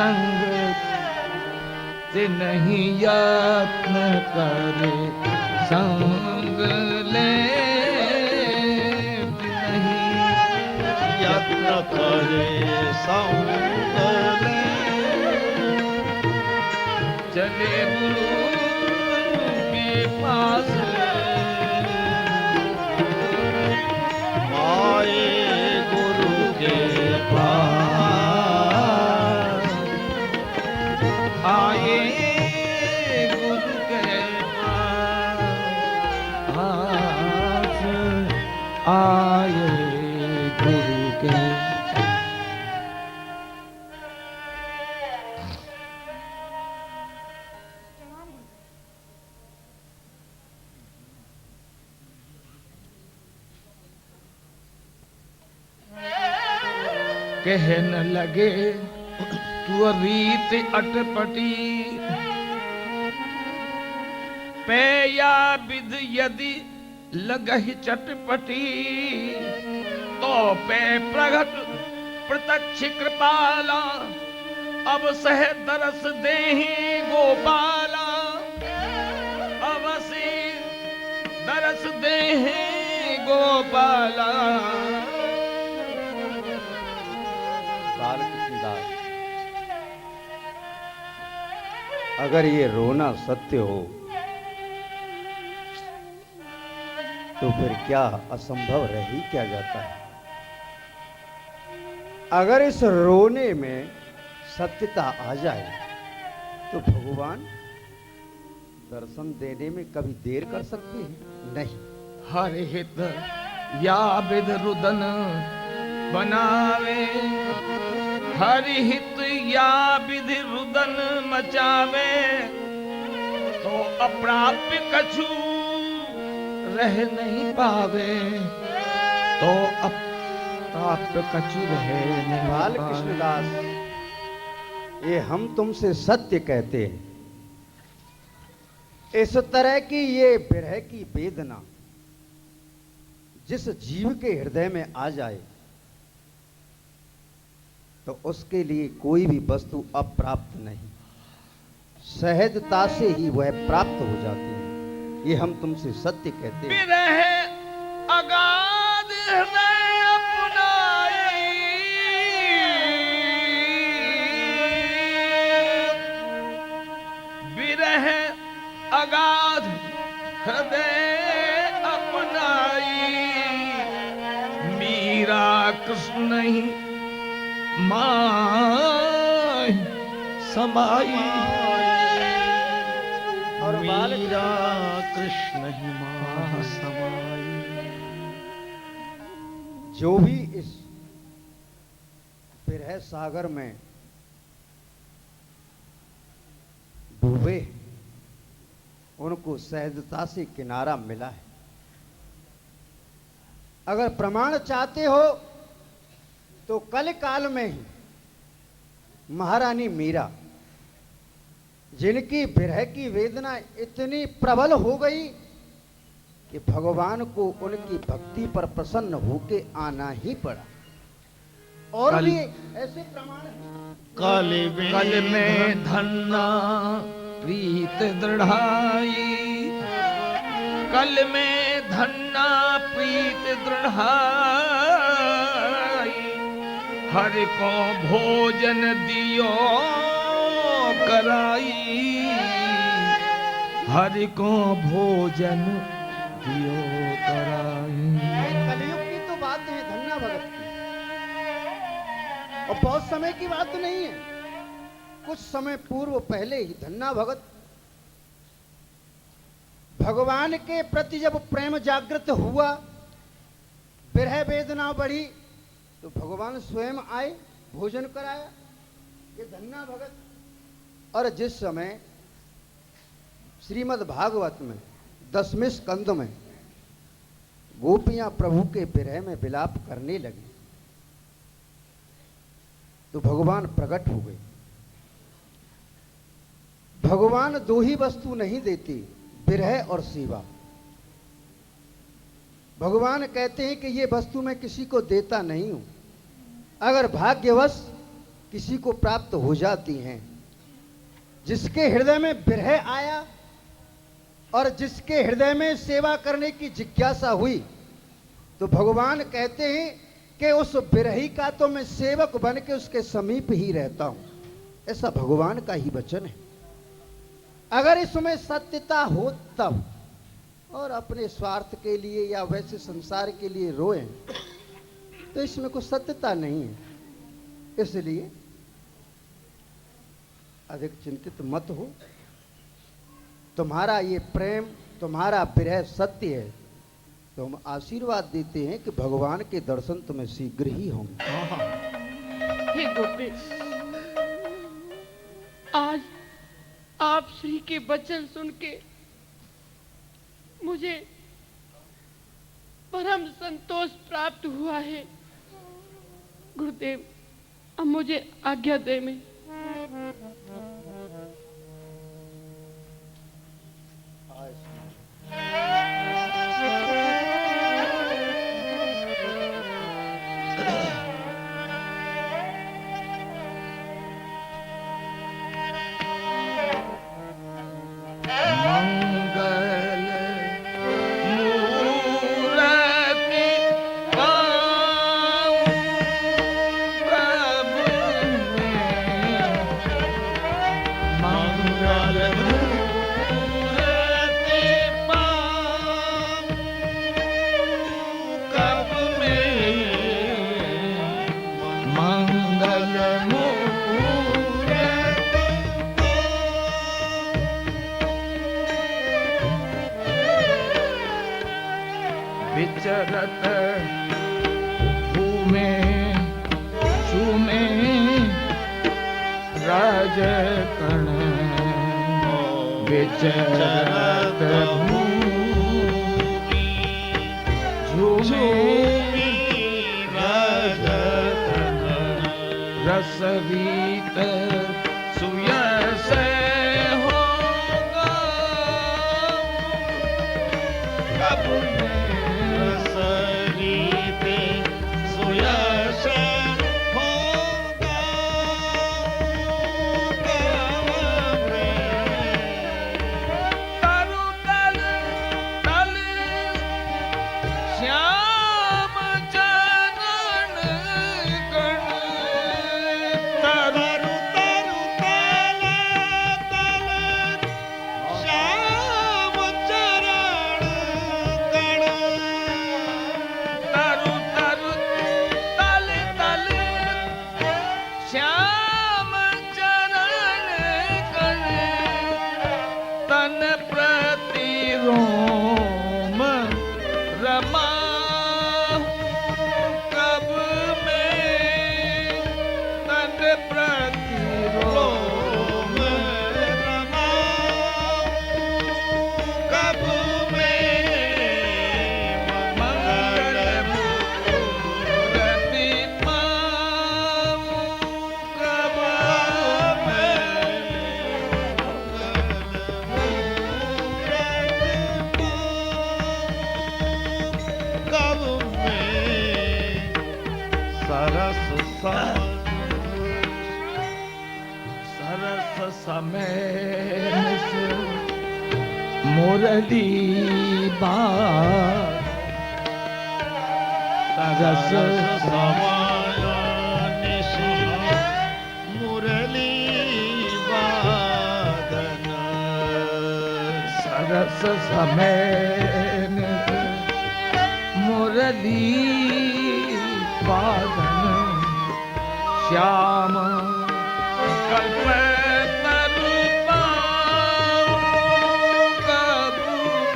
संग ते नहीं यत्न करे संग ले नहीं यत्न करे संग ले चले गुरु के पास आए गुरु के पास आए गुरु के पास आए गुरु के कहन लगे तू रीत अटपटी पे या विध यदि लगहि चटपटी तो पे प्रगट प्रत्यक्ष कृपाला अब सह दरस देहि गोपाला अवसी दरस देहि गोपाला। बालकृष्णदास, अगर ये रोना सत्य हो तो फिर क्या असंभव रह ही क्या जाता है। अगर इस रोने में सत्यता आ जाए तो भगवान दर्शन देने में कभी देर कर सकते हैं? नहीं। हर हित या विध रुदन बनावे हरि हित या विधि रुदन मचावे तो अप्राप्य कछु रह नहीं पावे तो अप्राप्य कछु रह नहीं बाल पावे। कृष्णदास, ये हम तुमसे सत्य कहते हैं। इस तरह की ये विरह की वेदना जिस जीव के हृदय में आ जाए तो उसके लिए कोई भी वस्तु अप्राप्त नहीं, सहजता से ही वह प्राप्त हो जाती है। ये हम तुमसे सत्य कहते हैं। विरह अगाध हृदय अपनाई विरह अगाध हृदय अपनाई मीरा कृष्ण ही माय समाई और मीरा कृष्ण ही मां समाई। जो भी इस विरह सागर में डूबे उनको सहजता से किनारा मिला है। अगर प्रमाण चाहते हो तो कल काल में ही महारानी मीरा, जिनकी विरह की वेदना इतनी प्रबल हो गई कि भगवान को उनकी भक्ति पर प्रसन्न होके आना ही पड़ा। और भी ऐसे प्रमाण हैं। कल में धन्ना प्रीत दृढ़ाई कल में धन्ना प्रीत दृढ़ाई हरि को भोजन दियो कराई हरि को भोजन दियो कराई। कलयुग की तो बात है, धन्ना भगत की, और बहुत समय की बात नहीं है। कुछ समय पूर्व पहले ही धन्ना भगत भगवान के प्रति जब प्रेम जागृत हुआ, विरह वेदना बढ़ी, तो भगवान स्वयं आए, भोजन कराया। ये धन्ना भगत। और जिस समय श्रीमद् भागवत में 10वें स्कंद में गोपियां प्रभु के विरह में विलाप करने लगी तो भगवान प्रकट हो गए। भगवान दो ही वस्तु नहीं देती, विरह और सेवा। भगवान कहते हैं कि ये वस्तु मैं किसी को देता नहीं हूं। अगर भाग्यवश किसी को प्राप्त हो जाती हैं। जिसके हृदय में विरह आया और जिसके हृदय में सेवा करने की जिज्ञासा हुई, तो भगवान कहते हैं कि उस विरही का तो मैं सेवक बन के उसके समीप ही रहता हूं। ऐसा भगवान का ही वचन है। अगर इसमें सत्यता हो तब, और अपने स्वार्थ के लिए या वैसे संसार के लिए रोएं तो इसमें कोई सत्यता नहीं है। इसलिए अधिक चिंतित मत हो। तुम्हारा ये प्रेम, तुम्हारा विरह सत्य है, तो हम आशीर्वाद देते हैं कि भगवान के दर्शन तुम्हें शीघ्र ही होंगे। हे गोपेश, आज आप श्री के वचन सुन के मुझे परम संतोष प्राप्त हुआ है। गुरुदेव, अब मुझे आज्ञा दे में। विचरत भूमे झूमे राजकण, विचरत भूमि झूमे राजकण, रसवीत सुयस होगा कब सरस समय मुरली बात, सरस मुरली वादन, सरस समय मुरली वादन, श्याम कल्प तरु कब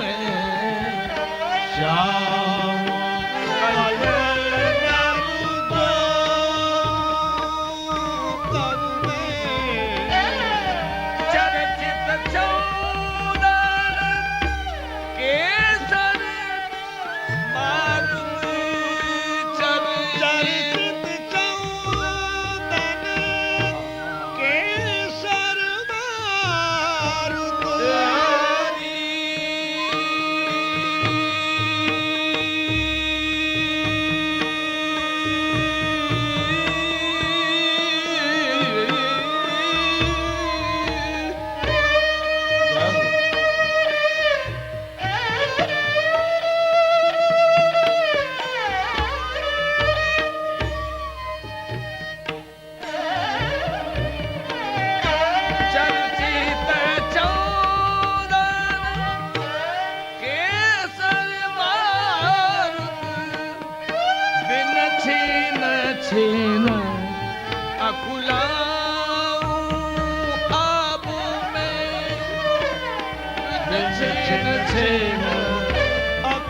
में, श्याम कल्प कब में, चर्चित चौदन केसर मारुति चर्चित चौदन केसर छीन अकुलाऊं अब मैं छीन छीन अब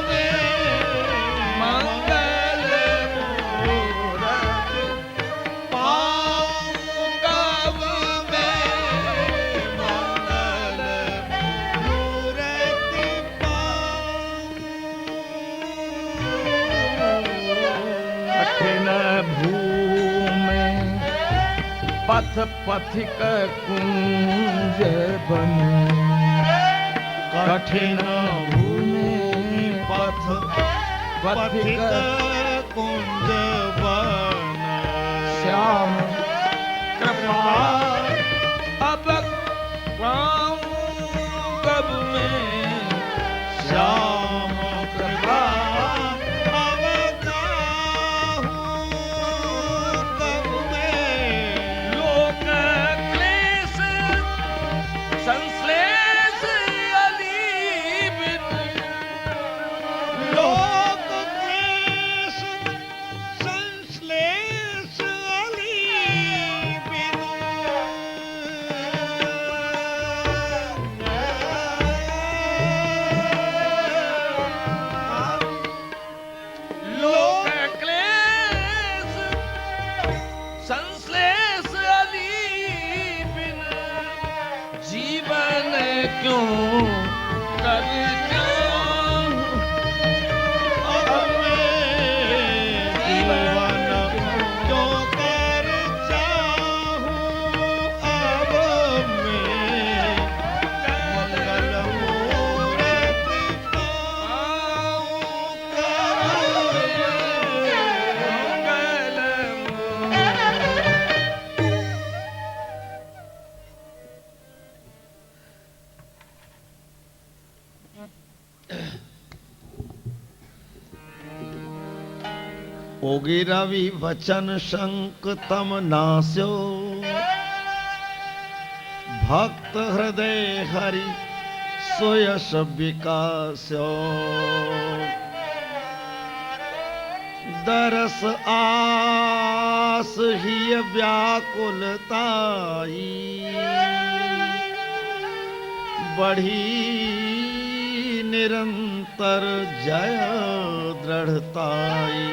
में मंगल मूरत पाऊं कब में मंगल मूरति कठिन भूमि पथ पथिक कुंज बने कठिन भूमि पथ पथिक कुंज बन श्याम कृपा अब पाऊं कब में श्याम कृपा अब काहूं कब में लोक क्लेश संश्लेष अली बिन लोक क्लेश संश्लेष अली बिनु लोक क्लेश संश्लेष अली बिन जीवन क्यों कर जाऊं अब मैं जीवन क्यों कर चाहूं अब मैं मंगल मूरति पाऊं कब ओगी रवि वचन शंक तम नास्यो भक्त हृदय हरि सोयश विकास्यो दरस आस ही व्याकुलताई बढ़ी निरंतर जय दृढ़ताई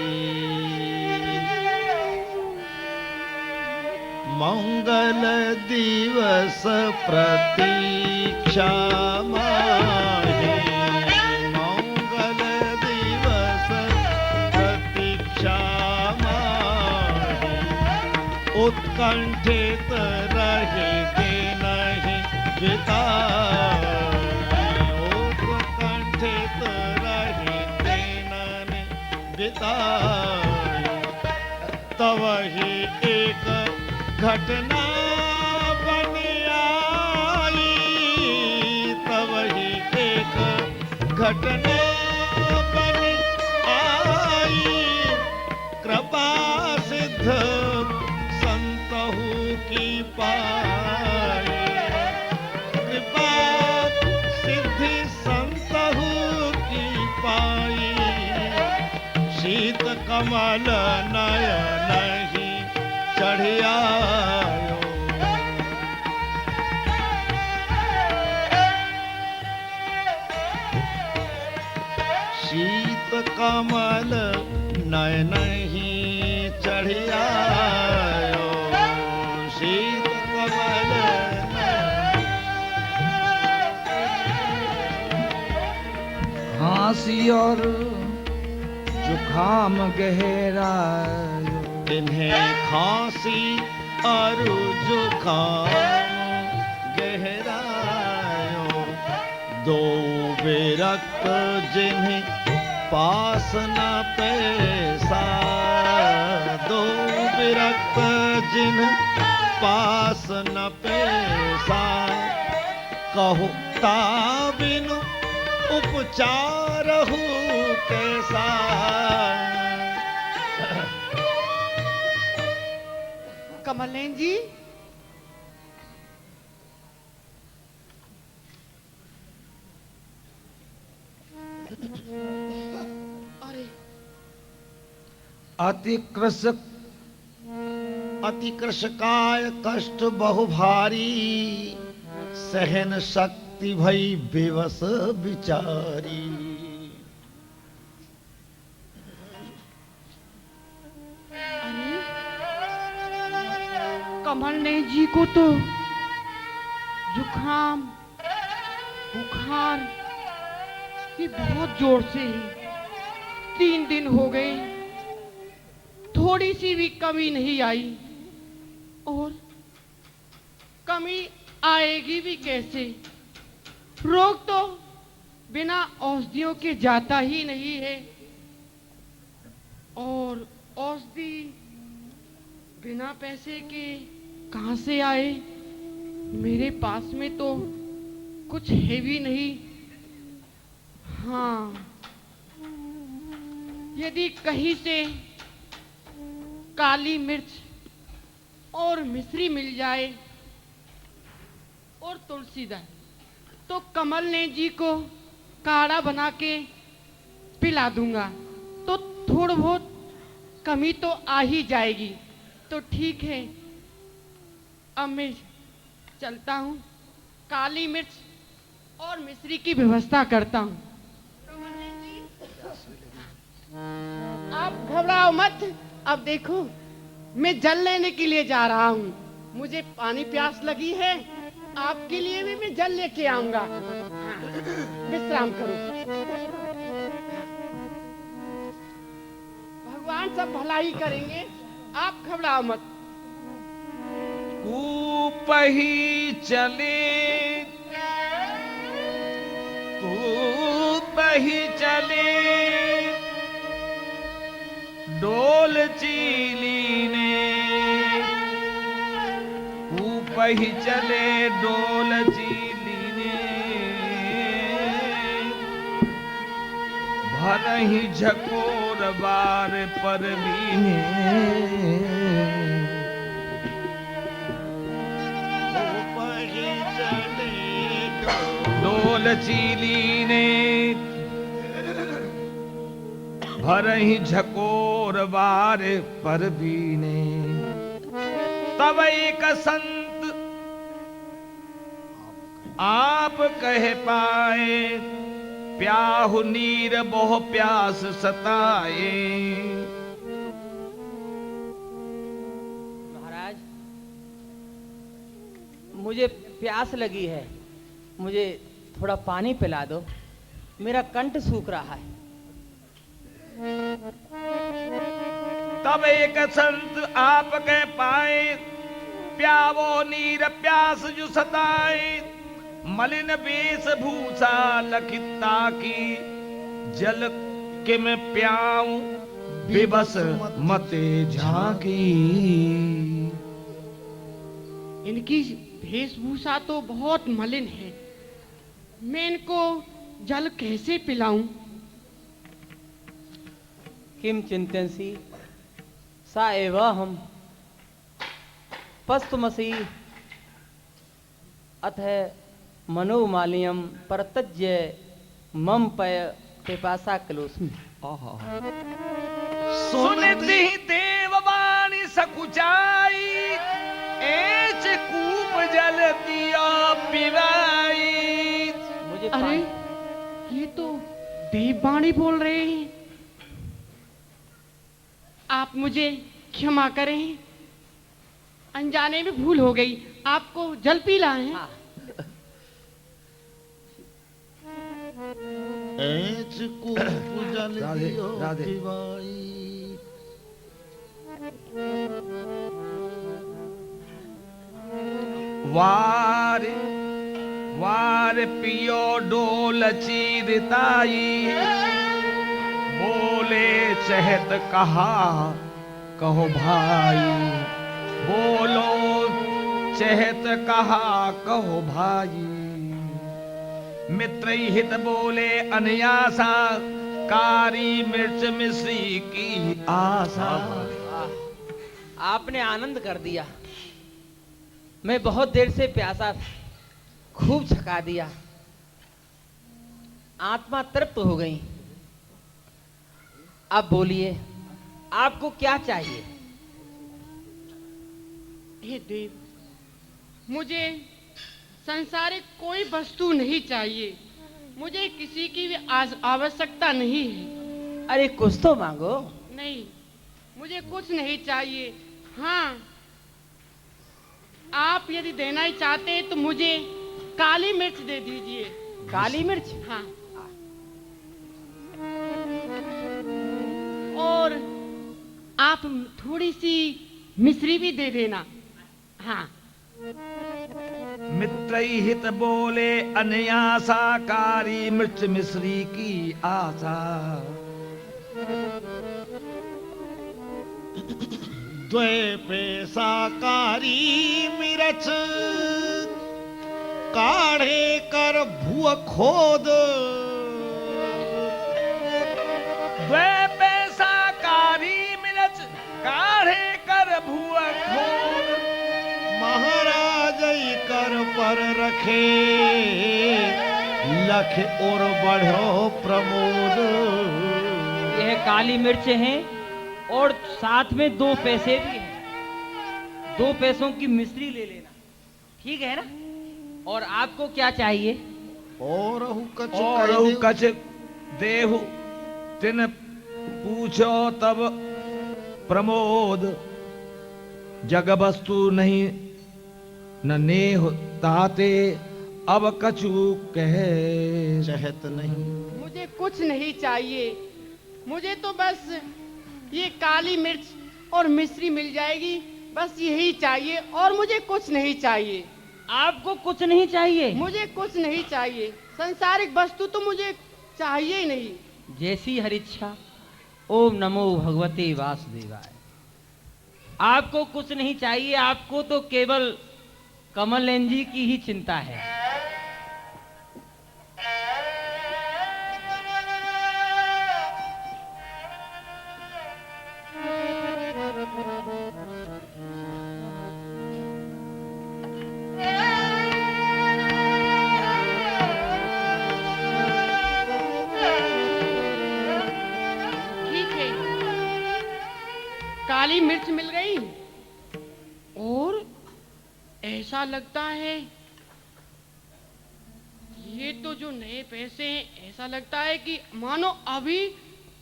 मंगल दिवस प्रतीक्षा माहे मंगल दिवस प्रतीक्षा माहे उत्कंठित रहे के नहीं बिताए उत्कंठित रहे के नहीं बिताए तब ही एक घटना बन आई तब ही एक घटना बन आई कृपा सिद्ध संतहु की पाई कृपा सिद्धि संतहु की पाई शीत कमल नयन ही चढ़ियायो शीत कमल नयन ही चढ़ियायो शीत कमल खांसी और जुखाम गहरा इन्हें खांसी और जुखाम गहरायो दो विरक्त जिन्हें पास न पैसा दो विरक्त जिन्हें पास न पैसा कहो ताबिनु उपचार हूँ कैसा कमलेन जी अरे अति कृशकाय कष्ट बहु भारी, सहन शक्ति भई बेवस बिचारी। अरे कमल ने जी को तो जुखाम बुखार ये बहुत जोर से है। 3 दिन हो गए, थोड़ी सी भी कमी नहीं आई और कमी आएगी भी कैसे। रोग तो बिना औषधियों के जाता ही नहीं है और औषधि बिना पैसे के कहां से आए। मेरे पास में तो कुछ है भी नहीं। हाँ, यदि कहीं से काली मिर्च और मिश्री मिल जाए और तुलसी दल तो कमल ने जी को काढ़ा बना के पिला दूंगा तो थोड़ा बहुत कमी तो आ ही जाएगी। तो ठीक है, अब मैं चलता हूँ, काली मिर्च और मिश्री की व्यवस्था करता हूँ। आप घबराओ मत। अब देखो, मैं जल लेने के लिए जा रहा हूँ। मुझे पानी प्यास लगी है, आपके लिए भी मैं जल लेके आऊंगा। विश्राम करो। भगवान सब भलाई करेंगे, आप घबराओ मत। कूप ही चले, कूप ही चले, डोल चीली ने, कूप ही चले डोल चीली ने, भरही झकोर बार पर बीने, डोल चीली ने, भरही झकोर बार पर बीने। तब एक संत आप कह पाए, प्याहु नीर बहु प्यास सताए। महाराज, मुझे प्यास लगी है, मुझे थोड़ा पानी पिला दो, मेरा कंठ सूख रहा है। तब एक संत आप कह पाए, प्यावो नीर प्यास जो सताए, मलिन वेशभूषा लखिता की, जल के मैं प्याऊं बेबस मते झांकी। इनकी वेशभूषा तो बहुत मलिन है, मैं इनको जल कैसे पिलाऊं। किम चिंतनसी सा एवं पस्तुमसी अथ मनोमालिन्यम परतज्य मम पय पिपासा कलोस्मि। सुनती देववाणी सकुचाई, ऐच कूप जल दिया पिवाई। मुझे अरे ये तो देववाणी बोल रहे हैं। आप मुझे क्षमा करें, अनजाने में भूल हो गई। आपको जल पीला है। हाँ। ऐच कूप जल राधे, दियो राधे। पिवाई। वार वार पियो डोल चीरताई, बोले चहत कहा कहो भाई, बोलो चहत कहा कहो भाई। मित्र हित बोले अनयासा, कारी मिर्च मिश्री की आशा। आपने आनंद कर दिया, मैं बहुत देर से प्यासा था, खूब छका दिया, आत्मा तृप्त हो गई। अब बोलिए आपको क्या चाहिए? हे देव, मुझे संसारिक कोई वस्तु नहीं चाहिए। मुझे किसी की भी आवश्यकता नहीं है। अरे कुछ तो मांगो। नहीं, मुझे कुछ नहीं चाहिए। हाँ, आप यदि देना ही चाहते हैं तो मुझे काली मिर्च दे दीजिए। काली मिर्च? हाँ। और आप थोड़ी सी मिश्री भी दे देना। हाँ। मित्रई हित बोले अन्यासा, कारी मिर्च मिश्री की आशा। द्वे पैसा कारी मिर्च काढ़े कर भूअ खोद। द्वे पैसा कारी मिर्च काढ़े कर भुआ खोद। महाराज कर पर रखे लख और बढ़ो प्रमोद। यह काली मिर्च है और साथ में 2 पैसे भी हैं। 2 पैसों की मिश्री ले लेना, ठीक है ना? और आपको क्या चाहिए? और कछ और कह कछ देहु तिन पूछो तब प्रमोद। जग वस्तु नहीं न नेह ताते, अब कछु कहे चहत नहीं। मुझे कुछ नहीं चाहिए। मुझे तो बस ये काली मिर्च और मिश्री मिल जाएगी, बस यही चाहिए और मुझे कुछ नहीं चाहिए। आपको कुछ नहीं चाहिए? मुझे कुछ नहीं चाहिए। संसारिक वस्तु तो मुझे चाहिए ही नहीं। जैसी हरिच्छा। ओम नमो भगवते वासुदेवाय। आपको कुछ नहीं चाहिए, आपको तो केवल कमल नयन जी की ही चिंता है। ठीक है, काली मिर्च मिल गई और ऐसा लगता है ये तो जो नए पैसे हैं, ऐसा लगता है कि मानो अभी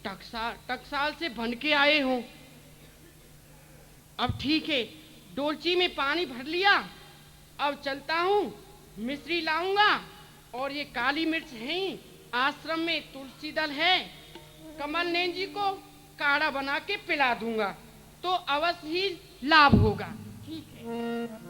टकसाल से बन के आए हों। अब ठीक है, डोलची में पानी भर लिया। अब चलता हूँ, मिश्री लाऊंगा और ये काली मिर्च है ही। आश्रम में तुलसी दल है, कमल नयन जी को काढ़ा बना के पिला दूंगा तो अवश्य ही लाभ होगा। ठीक है।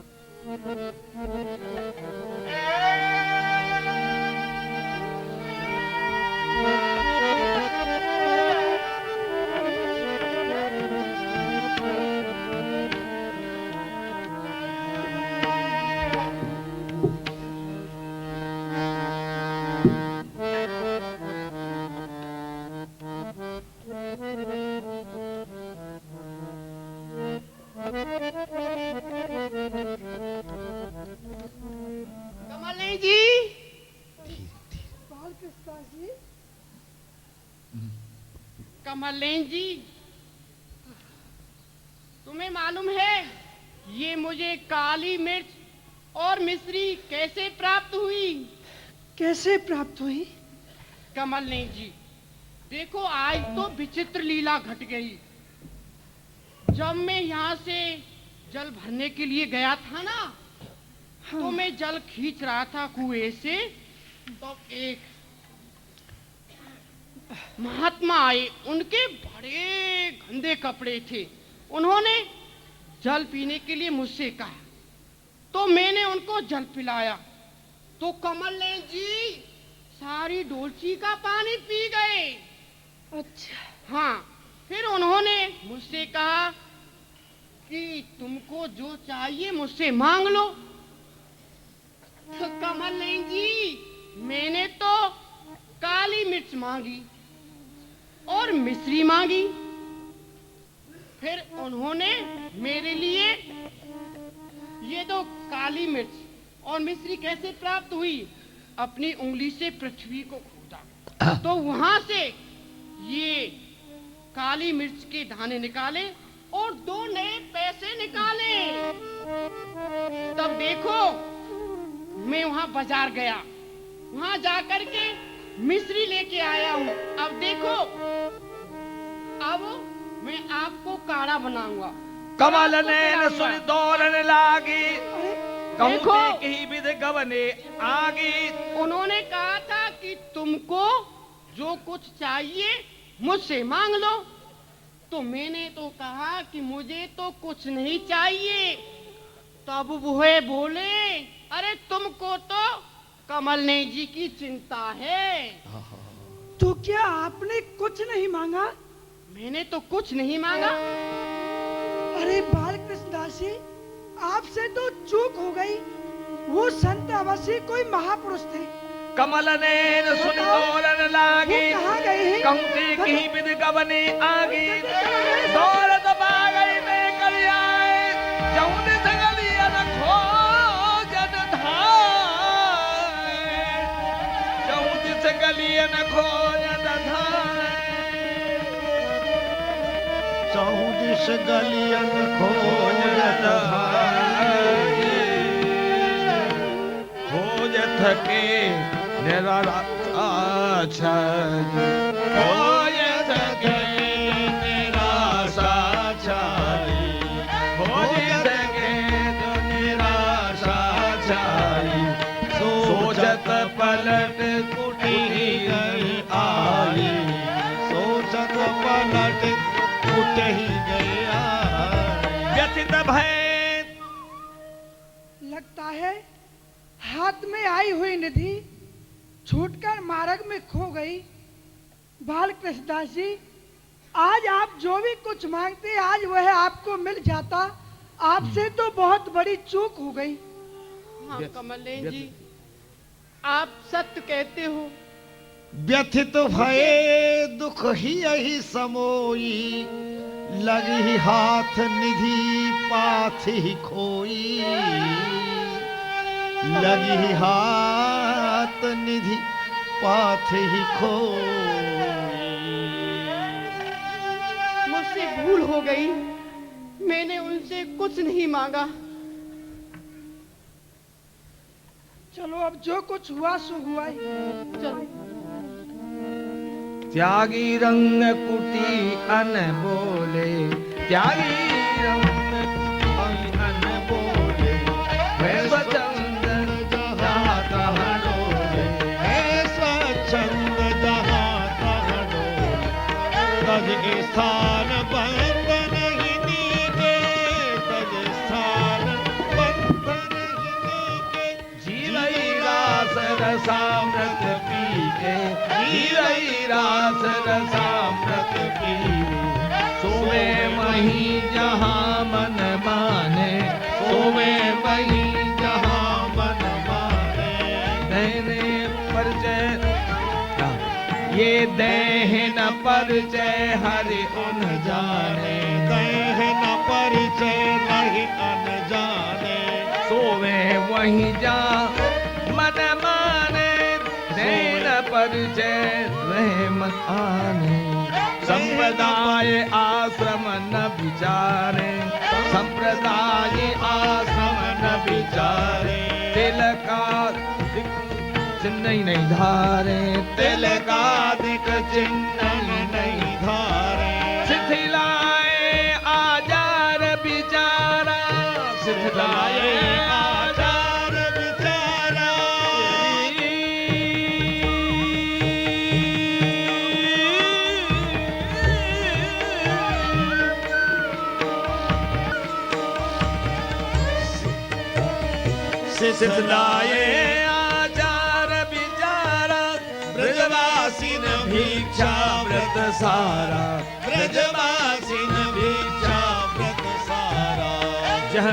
कमल नयन जी, कमल नयन जी, तुम्हें मालूम है ये मुझे काली मिर्च और मिश्री कैसे प्राप्त हुई? कैसे प्राप्त हुई? कमल नयन जी, देखो आज तो विचित्र लीला घट गई। जब मैं यहाँ से जल भरने के लिए गया था ना, तो मैं जल खींच रहा था कुएं से, तो एक महात्मा आए। उनके बड़े गंदे कपड़े थे। उन्होंने जल पीने के लिए मुझसे कहा, तो मैंने उनको जल पिलाया। तो कमल नयन जी सारी डोलची का पानी पी गए। अच्छा। हाँ, फिर उन्होंने मुझसे कहा कि तुमको जो चाहिए मुझसे मांग लो। तो कमल नयन जी, मैंने तो काली मिर्च मांगी और मिश्री मांगी। फिर उन्होंने मेरे लिए ये तो काली मिर्च और मिश्री कैसे प्राप्त हुई, अपनी उंगली से पृथ्वी को खोदा, तो वहां से ये काली मिर्च के दाने निकाले और 2 नए पैसे निकाले। तब देखो मैं वहां बाजार गया, वहां जाकर के मिश्री लेके आया हूँ। अब देखो, अब मैं आपको काढ़ा बनाऊंगा। कमल नैन सुन दौड़न लागी, कहूँ देखो। देख ही विध गवने आगी। उन्होंने कहा था कि तुमको जो कुछ चाहिए मुझसे मांग लो, तो मैंने तो कहा कि मुझे तो कुछ नहीं चाहिए। तब वह बोले, अरे तुमको तो कमलने जी की चिंता है। तो क्या आपने कुछ नहीं मांगा? मैंने तो कुछ नहीं मांगा। अरे बालकृष्ण दास जी, आपसे तो चूक हो गई। वो संत अवश्य कोई महापुरुष थे। कमल नैन सुन दौड़न लागी, वो कहाँ गए हैं? कहूँ देख ही विध गवने आगी। दौड़त बागई में कर आए, जौन सगलियन खोजन धाय, जौन सगलियन खोजन धाय। चौदिस गलियन खोजत खोजत के निराशा, खोजत के निराशा छाई, खोजत के निराशा छाई। सोचत पलट कुटी गई आई, सोचत पलट उठ ही गया। व्यथित भय लगता है हाथ में आई हुई निधि छूटकर मार्ग में खो गई। बालकृष्ण दास जी, आज आप जो भी कुछ मांगते आज वह आपको मिल जाता। आपसे तो बहुत बड़ी चूक हो गई। हाँ कमलने जी, आप सत्य कहते हो। व्यथित भये दुख ही यही समोई, लगी हाथ निधि पाथ ही खोई। लगी हाथ निधि पाथ ही खोई। मुझसे भूल हो गई, मैंने उनसे कुछ नहीं मांगा। चलो अब जो कुछ हुआ सो हुआ ही। चलो। त्यागी रंग कुटी अन बोले, त्यागी रंग कुटी अन बोले। मैं स्वच्छंद जहाँ तहाँ डोले, है स्वच्छंद जहाँ तहाँ डोले। तज स्थान बंद नहीं नीके, तज स्थान बंद नहीं नीके। जीवई रास रसामृत पी के, जीवई रास रसामृत पी के। सोवे वहीं जहाँ मन माने, सोवे वहीं जहाँ मन माने। देने परिचय ये देह न परिचय हरि उन जाने, देह न परिचय नहीं अनजाने। सोवे वहीं जहाँ मन माने। देन परिचय वह मन आने, संप्रदाय आश्रम न विचारे, संप्रदाय आश्रम न विचारे। तिलकादिक चिन्ह नहीं धारे, तिलकादिक चिन्ह नहीं धारे। शिथिलाए आचार विचारा, शिथिलाए आचार विचारा। शिथिलाए आचार विचारा, ब्रजवासीन भिक्षा व्रत सारा, ब्रजवासीन भिक्षा व्रत सारा। जह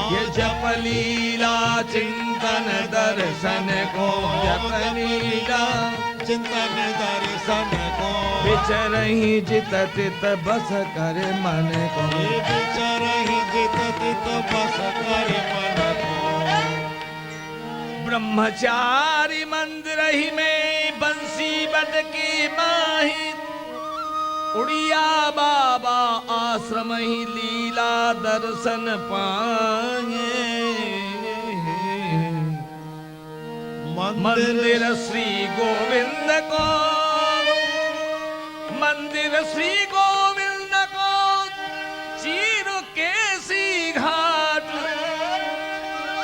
ये जप लीला चिंतन दर्शन को, जप लीला चिंतन दर्शन को। विचरहि जित तित बस कर मन को, विचरहि जित तित बस कर मन को। ब्रह्मचारी मंदिर ही में बंसी बद की माही, उड़िया बाबा आश्रम ही लीला दर्शन पाए। मंदिर श्री गोविंद को, मंदिर श्री गोविंद को चीर केसी घाट,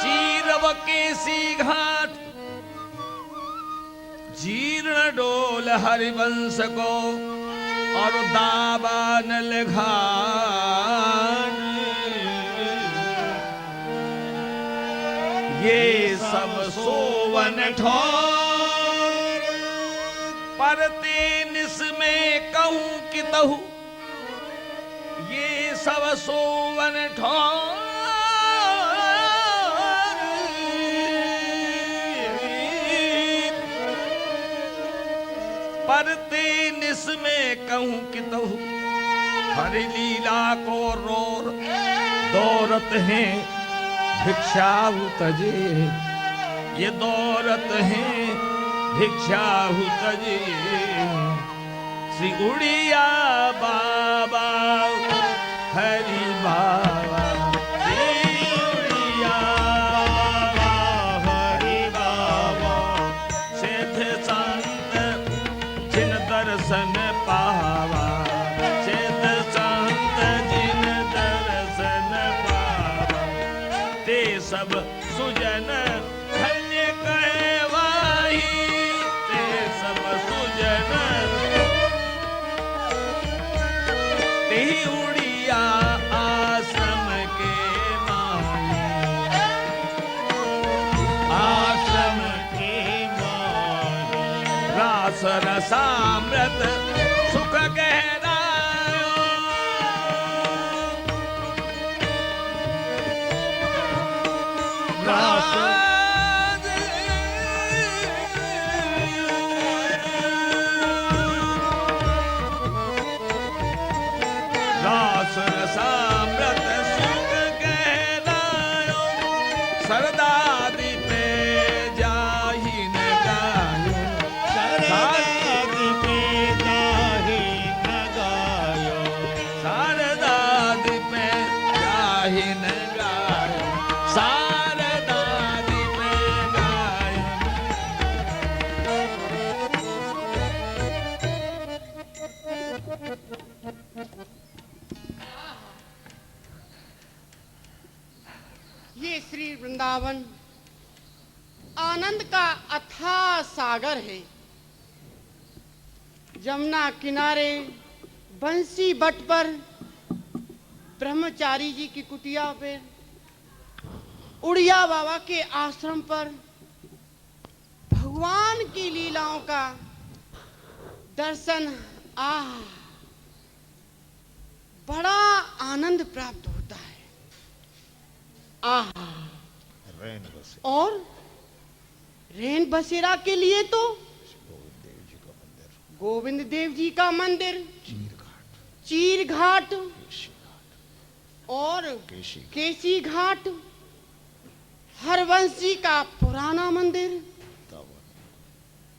चीरव केसी घाट, जीर्ण डोल हरिवंश को और दावानल घाट। ये सब सोवन ठोर परते निस में कहूं कि तहु, ये सब सोवन ठोर परते निस में कहूं कि तहु, हरि लीला को रोर दौरत हैं भिक्षाहु तजे। ये दौरत हैं भिक्षाहु तजे। श्री उड़िया बाबा हरि बाबा, श्री उड़िया बाबा हरि बाबा, सिद्ध संत जिन दर्शन पावा, सिद्ध संत जिन दर्शन पावा, ते सब सुजन धन्य कहवाही, ते सब सुजन ते उड़िया आश्रम के माई, आश्रम के माही। रास रसामृत सुख गहरायो, रास रास रसामृत सुख गहरायो, सरदादी पे जाहि न गायो, सरदादी पे जाहि न गायो, शारदादी पे जाहि न गायो, शारदादी पे गायो। ये श्री वृंदावन आनंद का अथाह सागर है। जमुना किनारे बंसी बट पर ब्रह्मचारी जी की कुटिया पे, उड़िया बाबा के आश्रम पर भगवान की लीलाओं का दर्शन बड़ा आनंद प्राप्त होता है। रैन बसे और रेन बसेरा के लिए तो गोविंद देव जी का मंदिर, गोविंद देव जी का मंदिर, चीर घाट, चीर घाट केशी घाट, और केशी घाट, केसी घाट, हरवंशी का पुराना मंदिर दावन,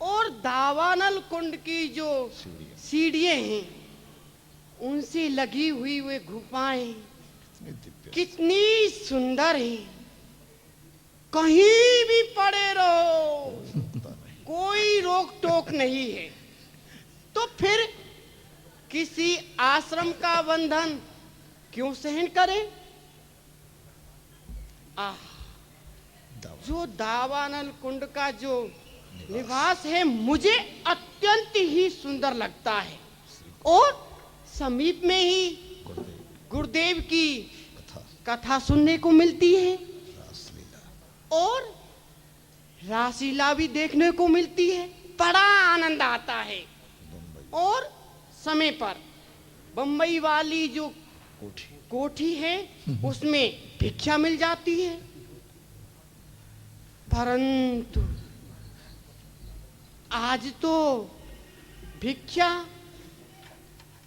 और दावानल कुंड की जो सीढ़ियाँ, सीढ़ियां हैं उनसे लगी हुई वे गुफाएं कितने दिव्य, कितनी सुंदर है। कहीं भी पड़े रहो, पता नहीं। कोई रोक टोक नहीं है। तो फिर किसी आश्रम का बंधन क्यों सहन करें? दावन, जो दावानल कुंड का जो निवास है मुझे अत्यंत ही सुंदर लगता है। और समीप में ही गुरुदेव, गुरुदेव की कथा, कथा सुनने को मिलती है रासलीला, और रासलीला भी देखने को मिलती है। बड़ा आनंद आता है। मुंबई, और समय पर बम्बई वाली जो कोठी, कोठी है उसमें भिक्षा मिल जाती है। परंतु आज तो भिक्षा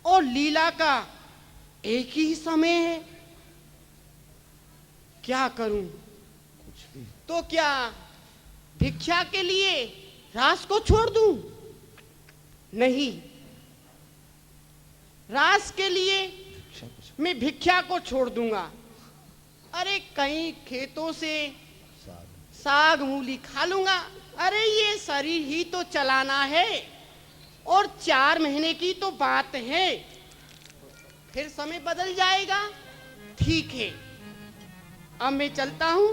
और लीला का एक ही समय है। क्या करूं? कुछ भी तो क्या भिक्षा के लिए रास को छोड़ दूं? नहीं, रास के लिए मैं भिक्षा को छोड़ दूंगा। अरे कहीं खेतों से साग मूली खा लूंगा। अरे ये शरीर ही तो चलाना है, और 4 महीने की तो बात है, फिर समय बदल जाएगा। ठीक है, अब मैं चलता हूँ,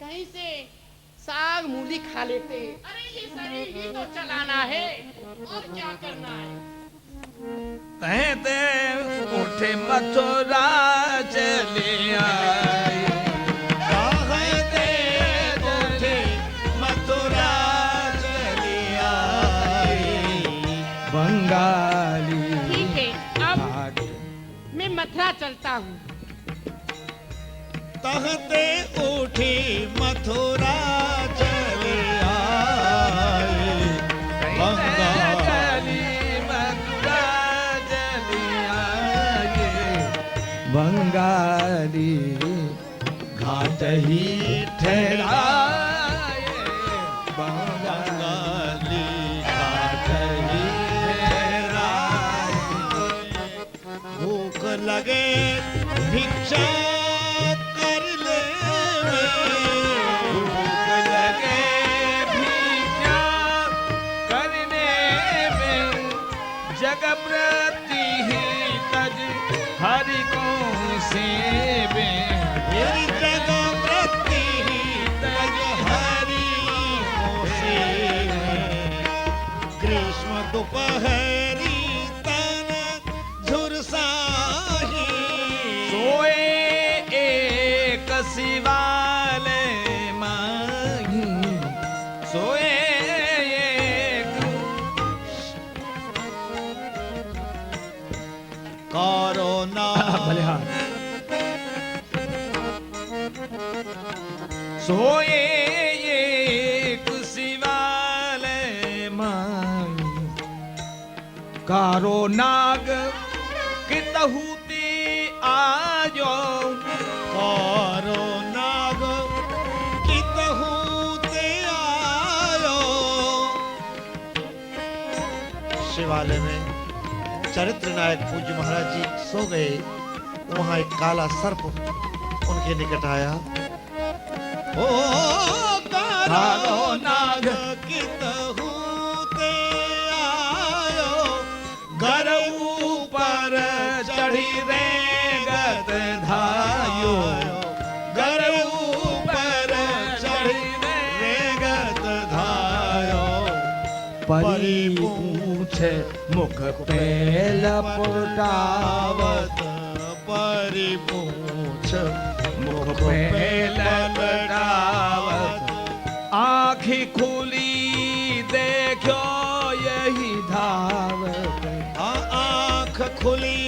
कहीं से साग मूली खा लेते हैं। अरे ये शरीर ही तो चलाना है, और क्या करना है। कहते उठे मथुरा चले आए, कहते उठे मथुरा चले आए। बंगाली ठीक है, अब भाग मैं मथुरा चलता हूँ। कहते उठे मथुरा चले आए। बंगाली मथुरा चले आए, बंगाली घाट ही ठहराए, बंगाली घाट ही ठहराए। भूख लगे भिक्षा कर ले, भूख लगे भिक्षा करने में, जग प्रति ही तज हरि को सेवे, मेरी जगह प्रति ही तज हरि को सेवे। ग्रीष्म दोपहरी तन झुरसाही, सोए एक शिवाले माही, सोए एक कोरोना भले हाथ, सोए एक शिवाले माही, कारो नाग कितहुती आजो, कारो नाग कितहु ते आयो। शिवालय में चरित्र नायक पूज्य महाराज जी सो गए। वहां एक काला सर्प उनके निकट आया। ओ कारो नाग कितहु ते आयो, घर ऊपर चढ़ी रेंगत धायो, घर ऊपर चढ़ी रेंगत धायो। परी पूछ मुख पे लपटावत, आवत परी पूछ मुख पे लपटावत, आँखी खुली देखो यही धावत, आँख खुली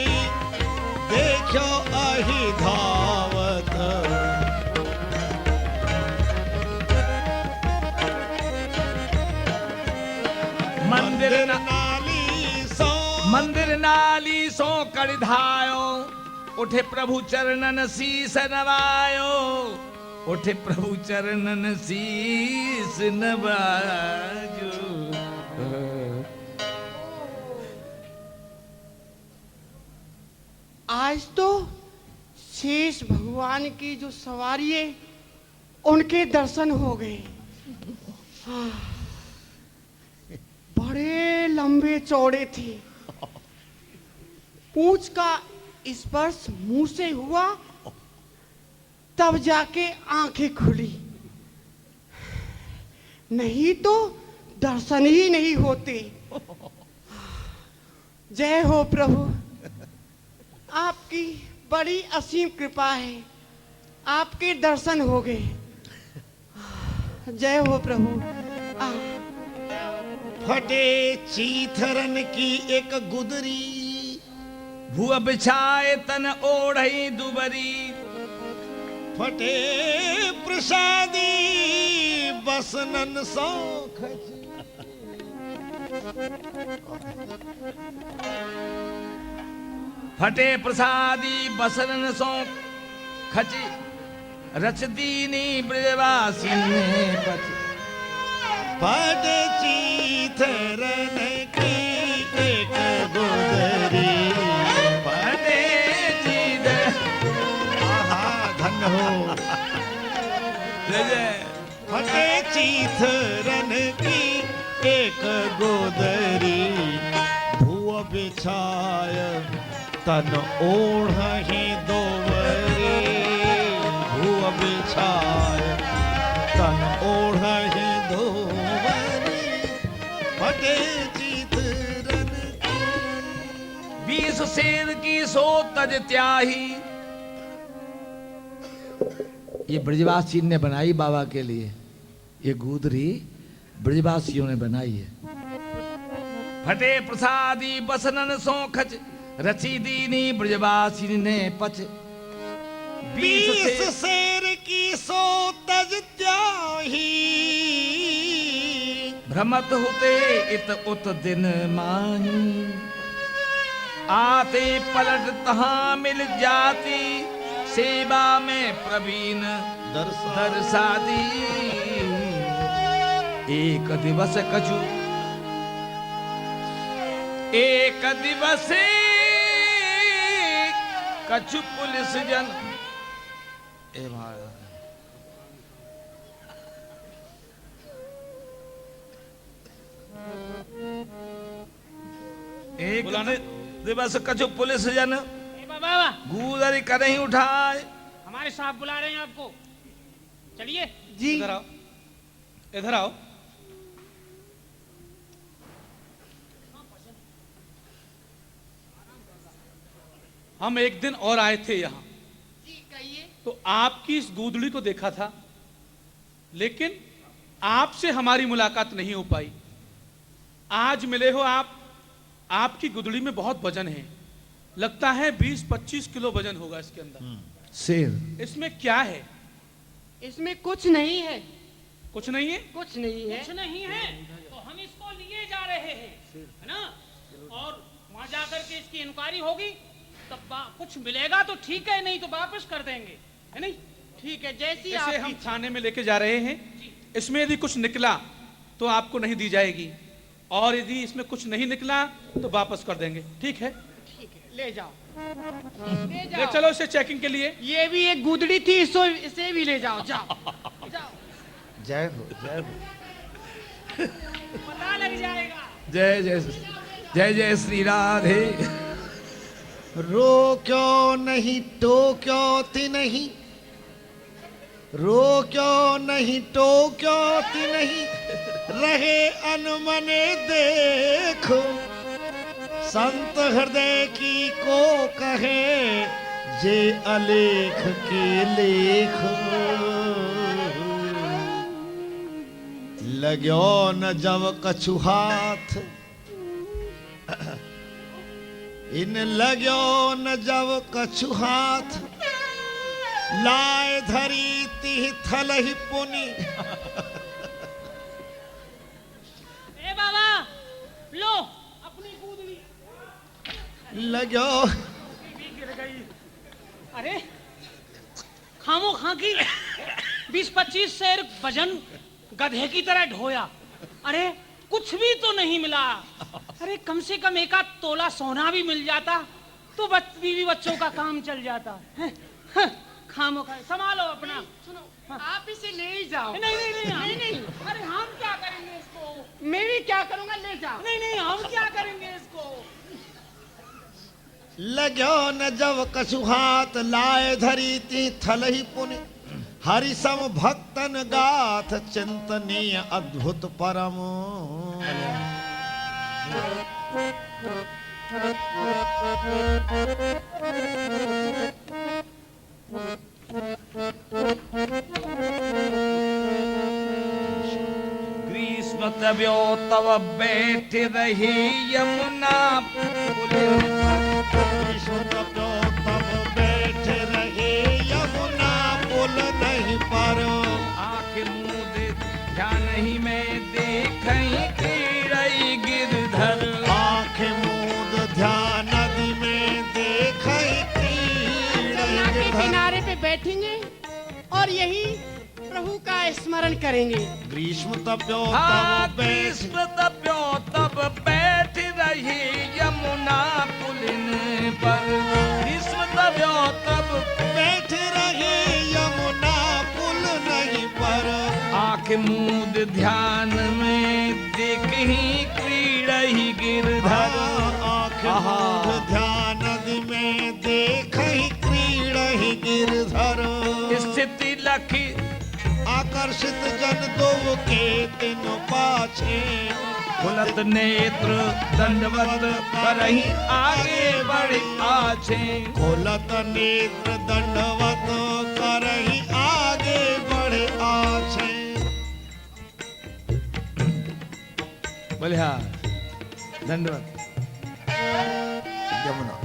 देखो अहि धावत। मंदिर नाली सो मंदिर नाली सो कर धायो, उठे प्रभु चरणन शीस नवायो, उठे प्रभु चरणन शीस नवायो। आज तो शेष भगवान की जो सवारी है उनके दर्शन हो गए। हाँ, बड़े लंबे चौड़े थे। पूंछ का स्पर्श मुंह से हुआ, तब जाके आंखें खुली, नहीं तो दर्शन ही नहीं होते। जय हो प्रभु, आपकी बड़ी असीम कृपा है, आपके दर्शन हो गए। जय हो प्रभु। फटे चीथरन की एक गुदरी, भुआ बिछाए तन ओढ़ई दुबरी, फटे प्रसादी बसनन सो खची। फटे प्रसादी बसरन सो खची, रच दीनी ब्रजवासी ने बची, फटे चीथरन की एक गुदरी, बिछाय तन ओढ़हि दोवरी भुव बिछाय तन ओढ़हि दोवरी फटे जीत रन की। 20 शेर की सो तज त्याही। ये ब्रजवासी ने बनाई बाबा के लिए, ये गूदरी ब्रजवासियों ने बनाई है। फटे प्रसादी बसनन सो खच, रची दीनी ब्रजवासी ने पच। 20 शेर की सो तज त्याही। भ्रमत होते इत उत दिन माही। आते पलट तहां मिल जाती, सेवा में प्रवीण दर्शाती। एक दिवस कछु, एक दिवस कछु पुलिस जन। ए महाराज एक दिवस कछु पुलिस जन बाबा गूदरी कहीं उठाए। हमारे साहब बुला रहे हैं आपको, चलिए। जी इधर आओ, इधर आओ। हम एक दिन और आए थे यहाँ, जी कहिए। तो आपकी इस गूदड़ी को देखा था, लेकिन आपसे हमारी मुलाकात नहीं हो पाई। आज मिले हो आप, आपकी गुदड़ी में बहुत वजन है, लगता है 20-25 किलो वजन होगा इसके अंदर। शेर इसमें क्या है? इसमें कुछ नहीं है। कुछ नहीं है? कुछ नहीं है। कुछ नहीं है तो हम इसको लिए जा रहे हैं, है ना? और वहां जाकर के इसकी इंक्वायरी होगी, तब कुछ मिलेगा तो ठीक है, नहीं तो वापस कर देंगे, है नहीं? ठीक है, जैसी इसे आपकी हम थाने में लेके जा रहे हैं। इसमें यदि कुछ निकला तो आपको नहीं दी जाएगी, और यदि इसमें कुछ नहीं निकला तो वापस कर देंगे, ठीक है? ठीक है, ले जाओ, ले ले जाओ। चलो इसे चेकिंग के लिए। ये भी एक गुदड़ी थी, इसको इसे भी ले जाओ, जाओ जाओ। जय हो, जय हो। पता लग जाएगा। जय जय जय जय श्री राधे। रो क्यों नहीं टो क्यों ती नहीं, रो क्यों नहीं टो क्यों ती नहीं, रहे अनमने देखो। संत हृदय की को कहे, जे अलेख के लेख। लाग्यो न जब कछु हाथ, इन लाग्यो न जब कछु हाथ, लाए धरी ती थलहि पुनि। ए बाबा, लो अपनी गूदड़ी। लाग्यो गिर गई। अरे खामो खां की 20-25 शेर वजन गधे की तरह ढोया। अरे कुछ भी तो नहीं मिला। अरे कम से कम एक आध तोला सोना भी मिल जाता तो बीवी बच्चों का काम चल जाता है। खामो खा, संभालो अपना। सुनो, आप इसे ले ही जाओ। नहीं नहीं नहीं, नहीं नहीं, अरे हम क्या करेंगे इसको? मैं भी क्या करूंगा, ले जाओ। नहीं नहीं, हम क्या करेंगे इसको? लाग्यो न जब कछु हाथ, लाए धरी ती थलहि पुनि। हरि सम भक्तन गाथ, चिंतनीय अद्भुत परम। ग्रीष्म तब्यो तब बैठ रही यमुना पुलिन पर। विश्व तपो तब बैठ रहे यमुना पुल नहीं पर। आंख मूंद ध्यान ही में देखई क्रीड़ई गिरधर। आंख मूंद ध्यान नदी में देखई यमुना के गिरधर। किनारे पे बैठेंगे और यही प्रभु का स्मरण करेंगे। ग्रीष्म तप्यो हाँ, तब बैठ। ग्रीष्म तप्यो तब बैठ रही यमुना पुलिन पर। ग्रीष्म तप्यो तब बैठ रहे यमुना पुल नहीं पर। आंख मूंद ध्यान में देखही क्रीड़ई गिरधर। आंख मूढ़ ध्यान में देख ही क्रीड़ ही गिरधर स्थिति लखी आकर्षित जन दो के तिन पाछे खुलत नेत्र दंडवत करही आगे बढ़ पाछे खोलत नेत्र दंडवत करही आगे बढ़े आछे। बलिहार दंडवत। यमुना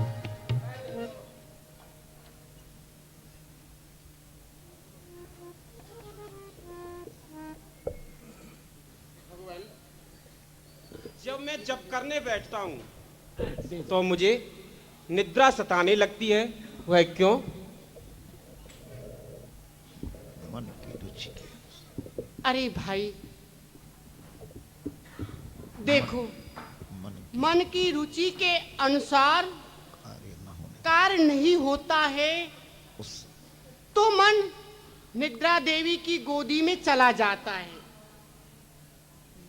जब मैं जप करने बैठता हूँ तो मुझे निद्रा सताने लगती है, वह क्यों? मन की रुचि के अरे भाई देखो, मन मन की रुचि के अनुसार कार्य न होने कार्य नहीं होता है उस तो मन निद्रा देवी की गोदी में चला जाता है।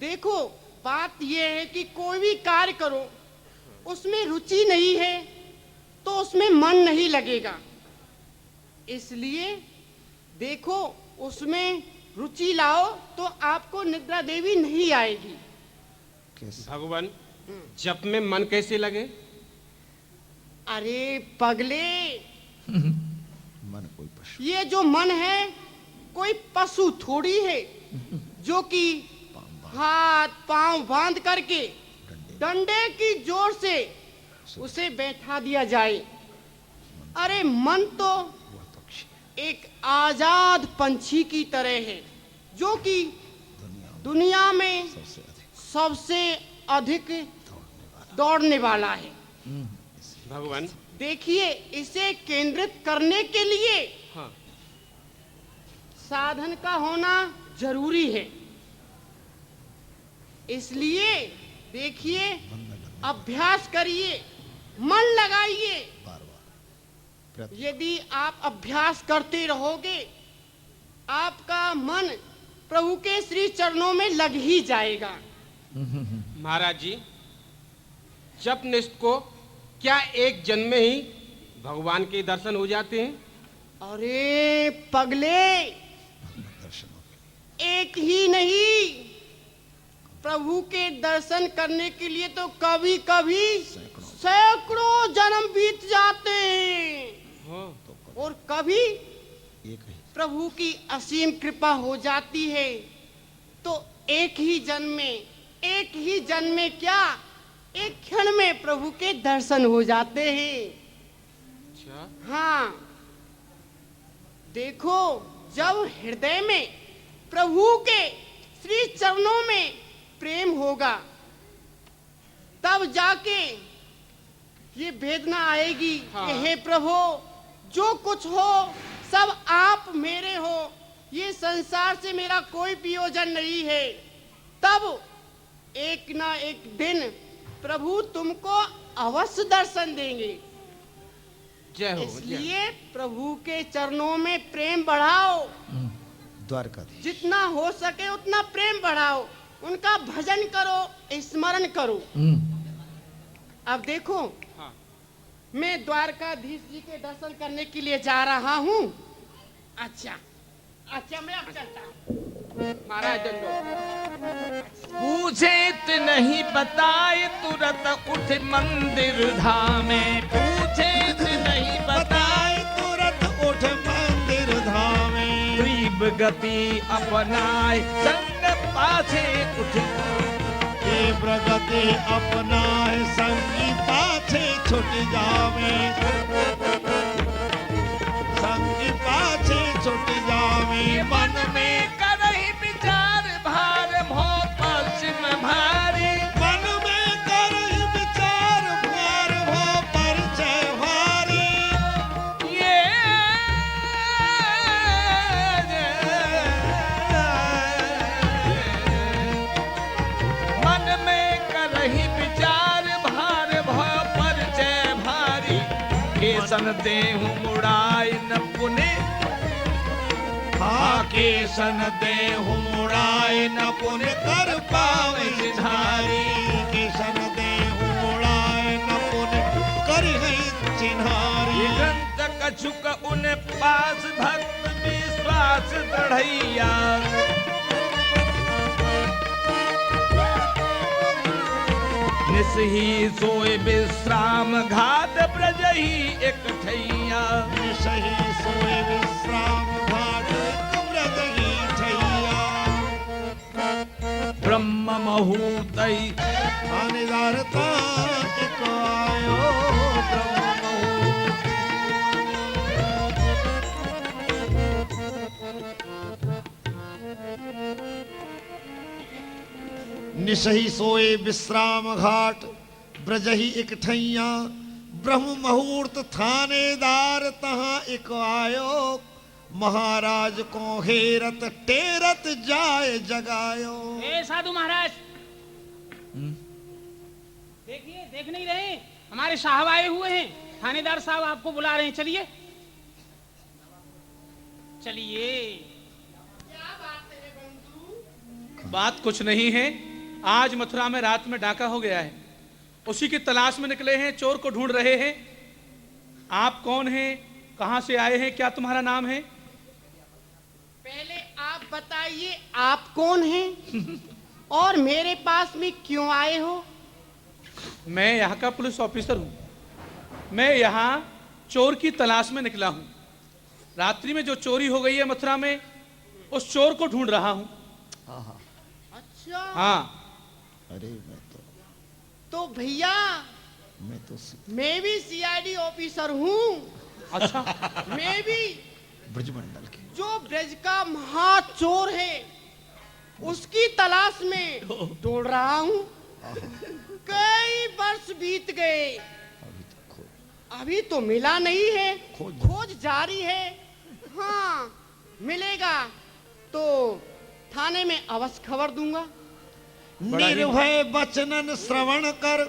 देखो बात यह है कि कोई भी कार्य करो उसमें रुचि नहीं है तो उसमें मन नहीं लगेगा। इसलिए देखो उसमें रुचि लाओ तो आपको निद्रा देवी नहीं आएगी। कैसे भगवान जप में मन कैसे लगे? अरे पगले, मन कोई पशु ये जो मन है कोई पशु थोड़ी है जो कि हाथ पांव बांध करके डंडे की जोर से उसे बैठा दिया जाए। अरे मन तो वह पक्षी एक आजाद पंछी की तरह है जो कि दुनिया में सबसे अधिक सबसे अधिक दौड़ने वाला है। भगवान देखिए इसे केंद्रित करने के लिए हाँ साधन का होना जरूरी है। इसलिए देखिए अभ्यास करिए, मन लगाइए। बार बार यदि आप अभ्यास करते रहोगे आपका मन प्रभु के श्री चरणों में लग ही जाएगा। महाराज जी, जप निष्ठ को क्या एक जन्म में ही भगवान के दर्शन हो जाते हैं? अरे पगले, दर्शनों के लिए एक ही नहीं, प्रभु के दर्शन करने के लिए तो कभी कभी सैकड़ों जन्म बीत जाते हैं। हाँ। और कभी एक ही प्रभु की असीम कृपा हो जाती है तो एक ही जन्म में क्या एक क्षण में प्रभु के दर्शन हो जाते हैं। अच्छा हाँ देखो, जब हृदय में प्रभु के श्री चरणों में प्रेम होगा तब जाके ये वेदना आएगी हाँ। कि हे प्रभु जो कुछ हो सब आप मेरे हो, ये संसार से मेरा कोई प्रयोजन नहीं है। तब एक ना एक दिन प्रभु तुमको अवश्य दर्शन देंगे। जय हो। जय इसलिए प्रभु के चरणों में प्रेम बढ़ाओ, द्वारकाधीश जितना हो सके उतना प्रेम बढ़ाओ, उनका भजन करो, स्मरण करो। अब देखो हाँ। मैं द्वारकाधीश जी के दर्शन करने के लिए जा रहा हूँ। अच्छा मैं अब चलता हूँ। महाराज दंडो। पूछे त नहीं बताए तुरंत उठ मंदिर धामे, पूछे त नहीं बताए तुरंत उठ मंदिर धामे तीव्र गति अपनाए संग पाछे उठ तीव्र गति अपनाए संगी पाछे छुट जावे संगी पाछे छुट जावे मन में करही विचार भार भो पश्चिम भारी, मन में करहि विचार भार भो परिचय भारी ये मन में करही विचार भार भो परिचय भारी, केसन देहु मुड़ाई न पुने केसन देहु मुड़ाए न पुन कर पावे सिधारी केसन देहु मुड़ाए न पुन कछुक उन पास भक्त विश्वास दृढ़ैया। निसही सोए विश्राम घाट ब्रजही एक ठैया। सही सोए विश्राम घाट ब्रजही ठैया। ब्रह्म मुहूर्त अनिदारता एक आयो ब्रह्म निसही सोए विश्राम घाट ब्रजही एक ठैया। ब्रह्म मुहूर्त थानेदार तहां एक आयो। महाराज को हेरत टेरत जाए जगायो। ए साधु महाराज, देखिए, देख नहीं रहे, हमारे साहब आए हुए हैं। थानेदार साहब आपको बुला रहे हैं, चलिए चलिए। बात कुछ नहीं है, आज मथुरा में रात में डाका हो गया है, उसी की तलाश में निकले हैं, चोर को ढूंढ रहे हैं। आप कौन हैं, कहां से आए हैं, क्या तुम्हारा नाम है? पहले आप बताइए आप कौन हैं और मेरे पास में क्यों आए हो? मैं यहाँ का पुलिस ऑफिसर हूँ। मैं यहाँ चोर की तलाश में निकला हूँ। रात्रि में जो चोरी हो गई है मथुरा में, उस चोर को ढूंढ रहा हूँ। अच्छा, हाँ। अरे मैं तो भैया तो मैं भी सीआईडी ऑफिसर हूँ। अच्छा। मैं भी ब्रजमंडल के जो ब्रज का महाचोर है उसकी तलाश में ढूंढ रहा हूँ। कई वर्ष बीत गए, अभी तो मिला नहीं है। खोज जारी है। हाँ, मिलेगा तो थाने में अवश्य खबर दूंगा। निर्भय वचनन श्रवण कर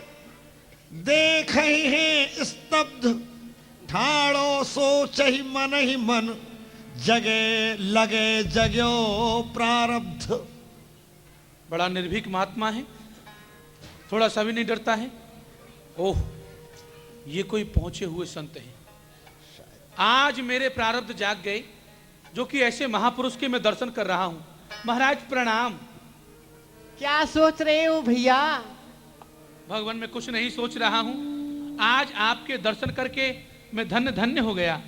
देख हैं स्तब्ध। ठाड़ो सोच ही मन जगे लगे जग्यो प्रारब्ध। बड़ा निर्भीक महात्मा है, थोड़ा सा भी नहीं डरता है। ओह, ये कोई पहुंचे हुए संत हैं। आज मेरे प्रारब्ध जाग गए, जो कि ऐसे महापुरुष के मैं दर्शन कर रहा हूं। महाराज प्रणाम। क्या सोच रहे हो भैया? भगवान, मैं कुछ नहीं सोच रहा हूं। आज आपके दर्शन करके मैं धन्य धन्य हो गया।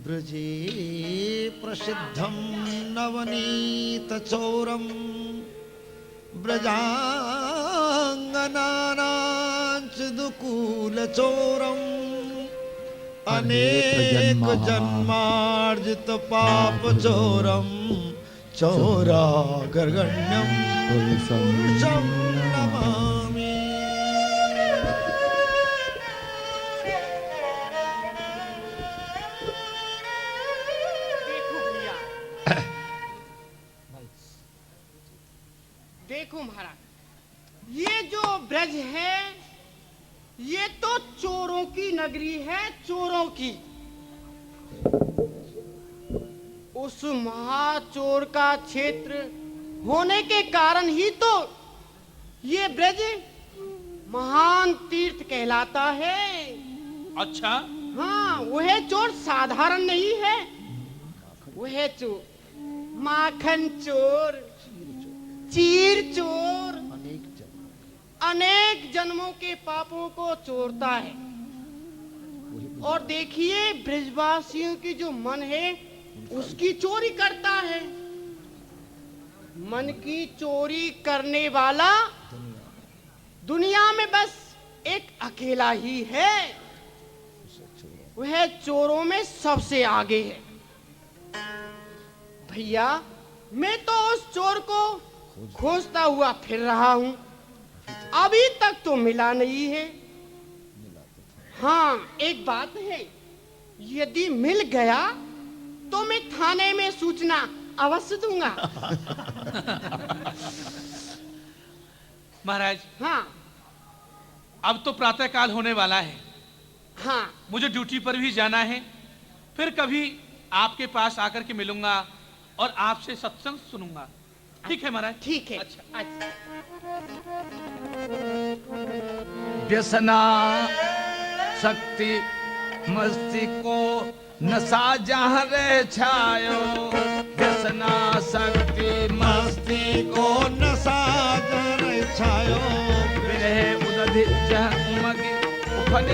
ब्रजे प्रसिद्धम नवनीत चोरम ब्रजांगनानांच दुकूल चोरम। अनेक जन्मार्जित पाप चोरम चोरा गर्गण्यम पुरुषम नमामि। देखो महाराज, ये जो ब्रज है ये तो चोरों की नगरी है, चोरों की। उस महाचोर का क्षेत्र होने के कारण ही तो ये ब्रज महान तीर्थ कहलाता है। अच्छा। हाँ, वह चोर साधारण नहीं है। वह चोर माखन चोर, चीर चोर, अनेक जन्मों के पापों को चोरता है। और देखिए, ब्रजवासियों की जो मन है उसकी चोरी करता है। मन की चोरी करने वाला दुनिया में बस एक अकेला ही है। वह चोरों में सबसे आगे है। भैया, मैं तो उस चोर को खोजता हुआ फिर रहा हूं, अभी तक तो मिला नहीं है। हाँ, एक बात है, यदि मिल गया तो मैं थाने में सूचना अवश्य दूंगा। महाराज, हाँ अब तो प्रातःकाल होने वाला है। हाँ, मुझे ड्यूटी पर भी जाना है। फिर कभी आपके पास आकर के मिलूंगा और आपसे सत्संग सुनूंगा। ठीक है महाराज? ठीक है। अच्छा। व्यसना शक्ति मस्ती को नशा जहाँ रह छायो, व्यसना शक्ति मस्ती को नशा जर छायो, विरह उदधि जह उमग उफन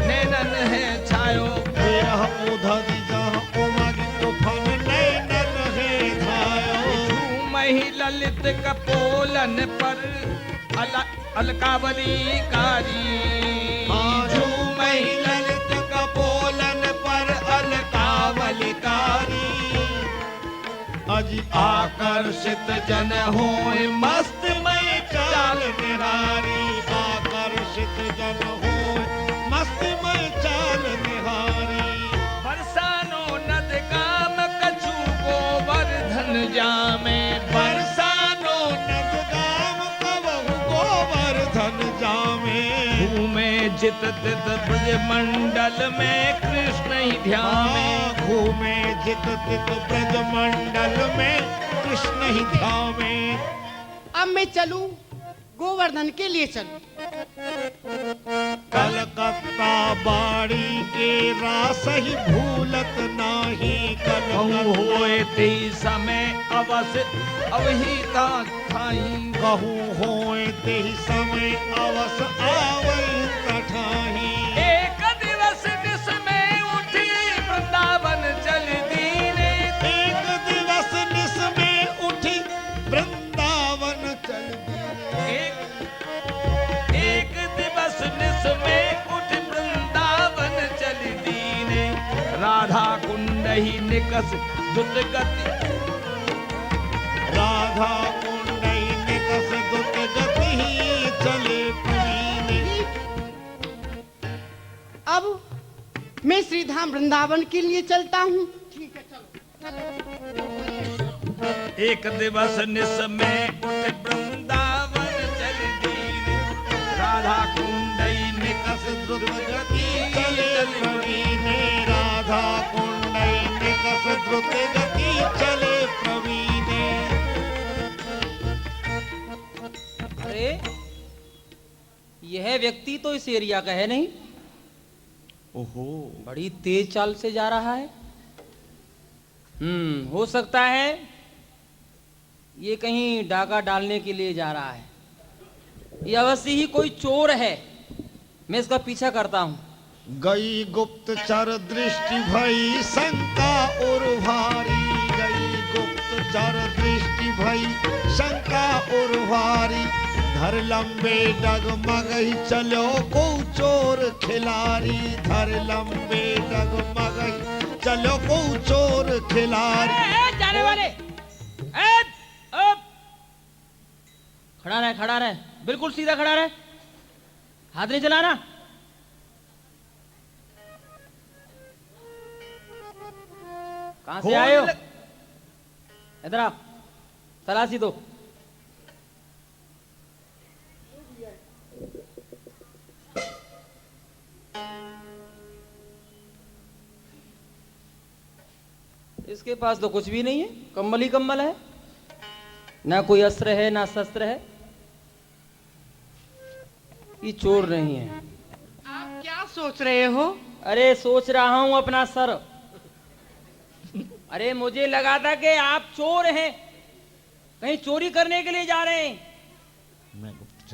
नैनन है छायो, विरह उदधि जह उमग उफन नैनन है छायो, झूमहि ललित कपोलन पर अलकावली कारी, झूमहि ललित कपोलन पर अलकावलिकारी, अज आकर्षित जन होए मस्तमय चाल निहारी, आकर्षित जन होए मस्तमय चाल निहारी, बरसानो नद काम कछु गोवर्धन जामे, बरसानो नद गाम कबहु गोवर्धन जामे, घूमे जित तित ब्रज मंडल में कृष्ण ही ध्यामे, घूमे जित तित ब्रज मंडल में कृष्ण ही ध्यामे। अब मैं चलूं गोवर्धन के लिए चलूं। कलकत्ता बाड़ी के रास ही भूलत नाही, कहूँ होए ते समय अवश्य अवहिता थाई, कहूँ होए ते समय अवस आवई तठाही, एक दिवस जिसमें उठी वृंदावन चल दीने, एक दिवस निस्में उठी वृंदावन चल दीने, एक दिवस निस्में उठ वृंदावन चल दीने, राधा कुंड ही निकस दुत गति, राधा कुंड ही निकस दुत गति ही चले पुरीने। अब मैं श्रीधाम वृंदावन के लिए चलता हूँ। ठीक है चलो। एक दिवस निस्में उठ वृंदावन चल दीने, राधा कुंड ही निकस द्रुत गति चले प्रवीणे, राधा कुंड ही निकस द्रुत गति चले प्रवीणे। अरे यह व्यक्ति तो इस एरिया का है नहीं। ओहो, बड़ी तेज चाल से जा रहा है। हो सकता है ये कहीं डाका डालने के लिए जा रहा है। ये अवश्य ही कोई चोर है। मैं इसका पीछा करता हूँ। गई गुप्तचर दृष्टि भई शंका और भारी, गई गुप्तचर दृष्टि भई शंका और भारी, धर लंबे डगमग ही चलो को चोर खिलारी, धर लंबे डगमग ही चलो को चोर खिलारी। जाने वाले खड़ा रहे, बिल्कुल सीधा खड़ा रहे, हाथ नहीं चलाना। कहां से आए हो? इधर आओ, तलाशी दो। इसके पास तो कुछ भी नहीं है, कम्बल ही कम्बल है, ना कोई अस्त्र है ना शस्त्र है। ये चोर नहीं है। आप क्या सोच रहे हो? अरे सोच रहा हूं अपना सर। अरे मुझे लगा था कि आप चोर हैं, कहीं चोरी करने के लिए जा रहे हैं,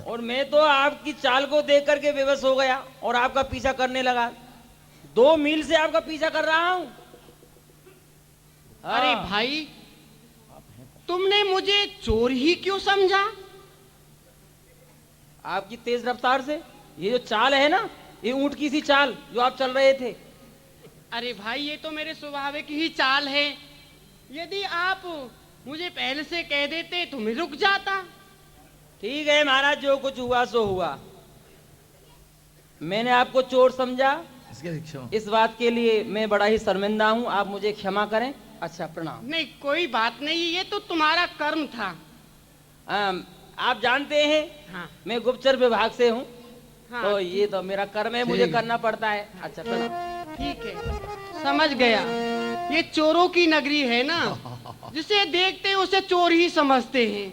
और मैं तो आपकी चाल को देख करके बेबस हो गया और आपका पीछा करने लगा। 2 मील से आपका पीछा कर रहा हूं। अरे भाई, तुमने मुझे चोर ही क्यों समझा? आपकी तेज रफ्तार से ये जो चाल है ना, ये ऊंट की सी चाल जो आप चल रहे थे। अरे भाई, ये तो मेरे स्वाभाविक ही चाल है। यदि आप मुझे पहले से कह देते तो मैं रुक जाता। ठीक है महाराज, जो कुछ हुआ सो हुआ। मैंने आपको चोर समझा, इस बात के लिए मैं बड़ा ही शर्मिंदा हूँ। आप मुझे क्षमा करें। अच्छा, प्रणाम। नहीं, कोई बात नहीं, ये तो तुम्हारा कर्म था। आप जानते हैं, हाँ। मैं गुप्तचर विभाग से हूँ। हाँ, तो ये तो मेरा कर्म है, मुझे करना पड़ता है। अच्छा, प्रणाम। ठीक है, समझ गया। ये चोरों की नगरी है ना, जिसे देखते हैं उसे चोर ही समझते हैं।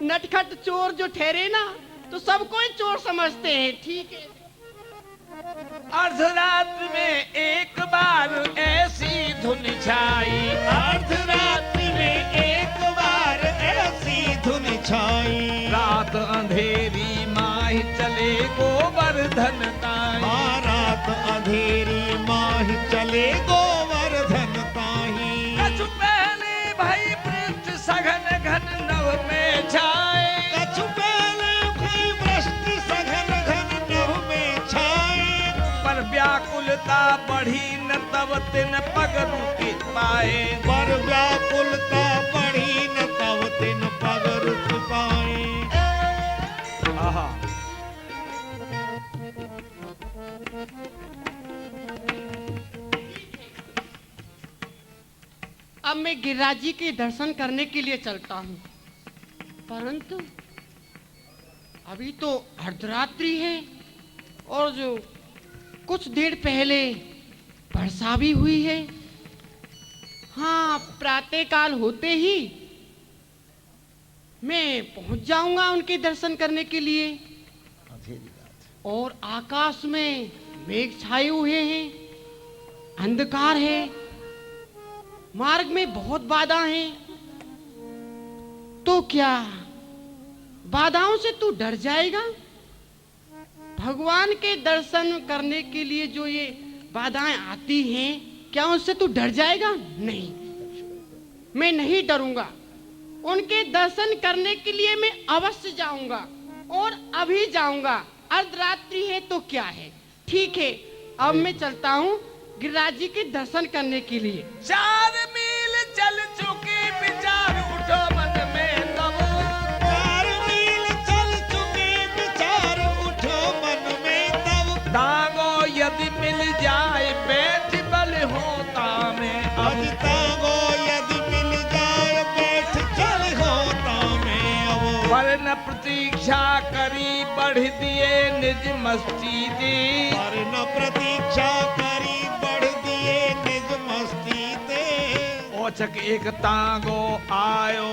नटखट चोर जो ठहरे ना, तो सबको ही चोर समझते हैं। ठीक है। अर्धरात्रि में एक बार ऐसी धुन छाई, अर्धरात्रि में एक बार ऐसी धुन छाई, रात अंधेरी माही चले गोवर्धन ताई। हाँ, रात अंधेरी माही चले गोवर्धन ताही। कछु पहले भई वृष्टि सघन घन नभ में छाए, कछु पहले भई वृष्टि सघन घन नभ में छाए, पर व्याकुलता बढ़ी न तब तिन पग रुकि पाए। पर व्याकुलता बढ़ी न तब तिन पग रुक पाए। आहा, अब मैं गिरिराज जी के दर्शन करने के लिए चलता हूँ, परंतु अभी तो अर्धरात्रि है और जो कुछ देर पहले वर्षा भी हुई है। हाँ, प्रातःकाल होते ही मैं पहुंच जाऊंगा उनके दर्शन करने के लिए। और आकाश में मेघ छाए हुए हैं, अंधकार है, मार्ग में बहुत बाधा हैं। तो क्या बाधाओं से तू डर जाएगा? भगवान के दर्शन करने के लिए जो ये बाधाएं आती हैं, क्या उनसे तू डर जाएगा? नहीं, मैं नहीं डरूंगा। उनके दर्शन करने के लिए मैं अवश्य जाऊंगा और अभी जाऊंगा। अर्धरात्रि है तो क्या है, ठीक है। अब मैं चलता हूँ गिरिराज जी के दर्शन करने के लिए। 4 मील चल चुके विचार उठो मन में तब, 4 मील चल चुके विचार उठो मन में तब, तांगो यदि मिल जाए बैठ बल होता में अब। अज तांगो यदि मिल जाए बैठ चल होता में अब। पर न प्रतीक्षा करी बढ़ दिए निज मस्ती दे, पर न प्रतीक्षा करी बढ़ दिए निज मस्ती ते। औचक एक तांगो आयो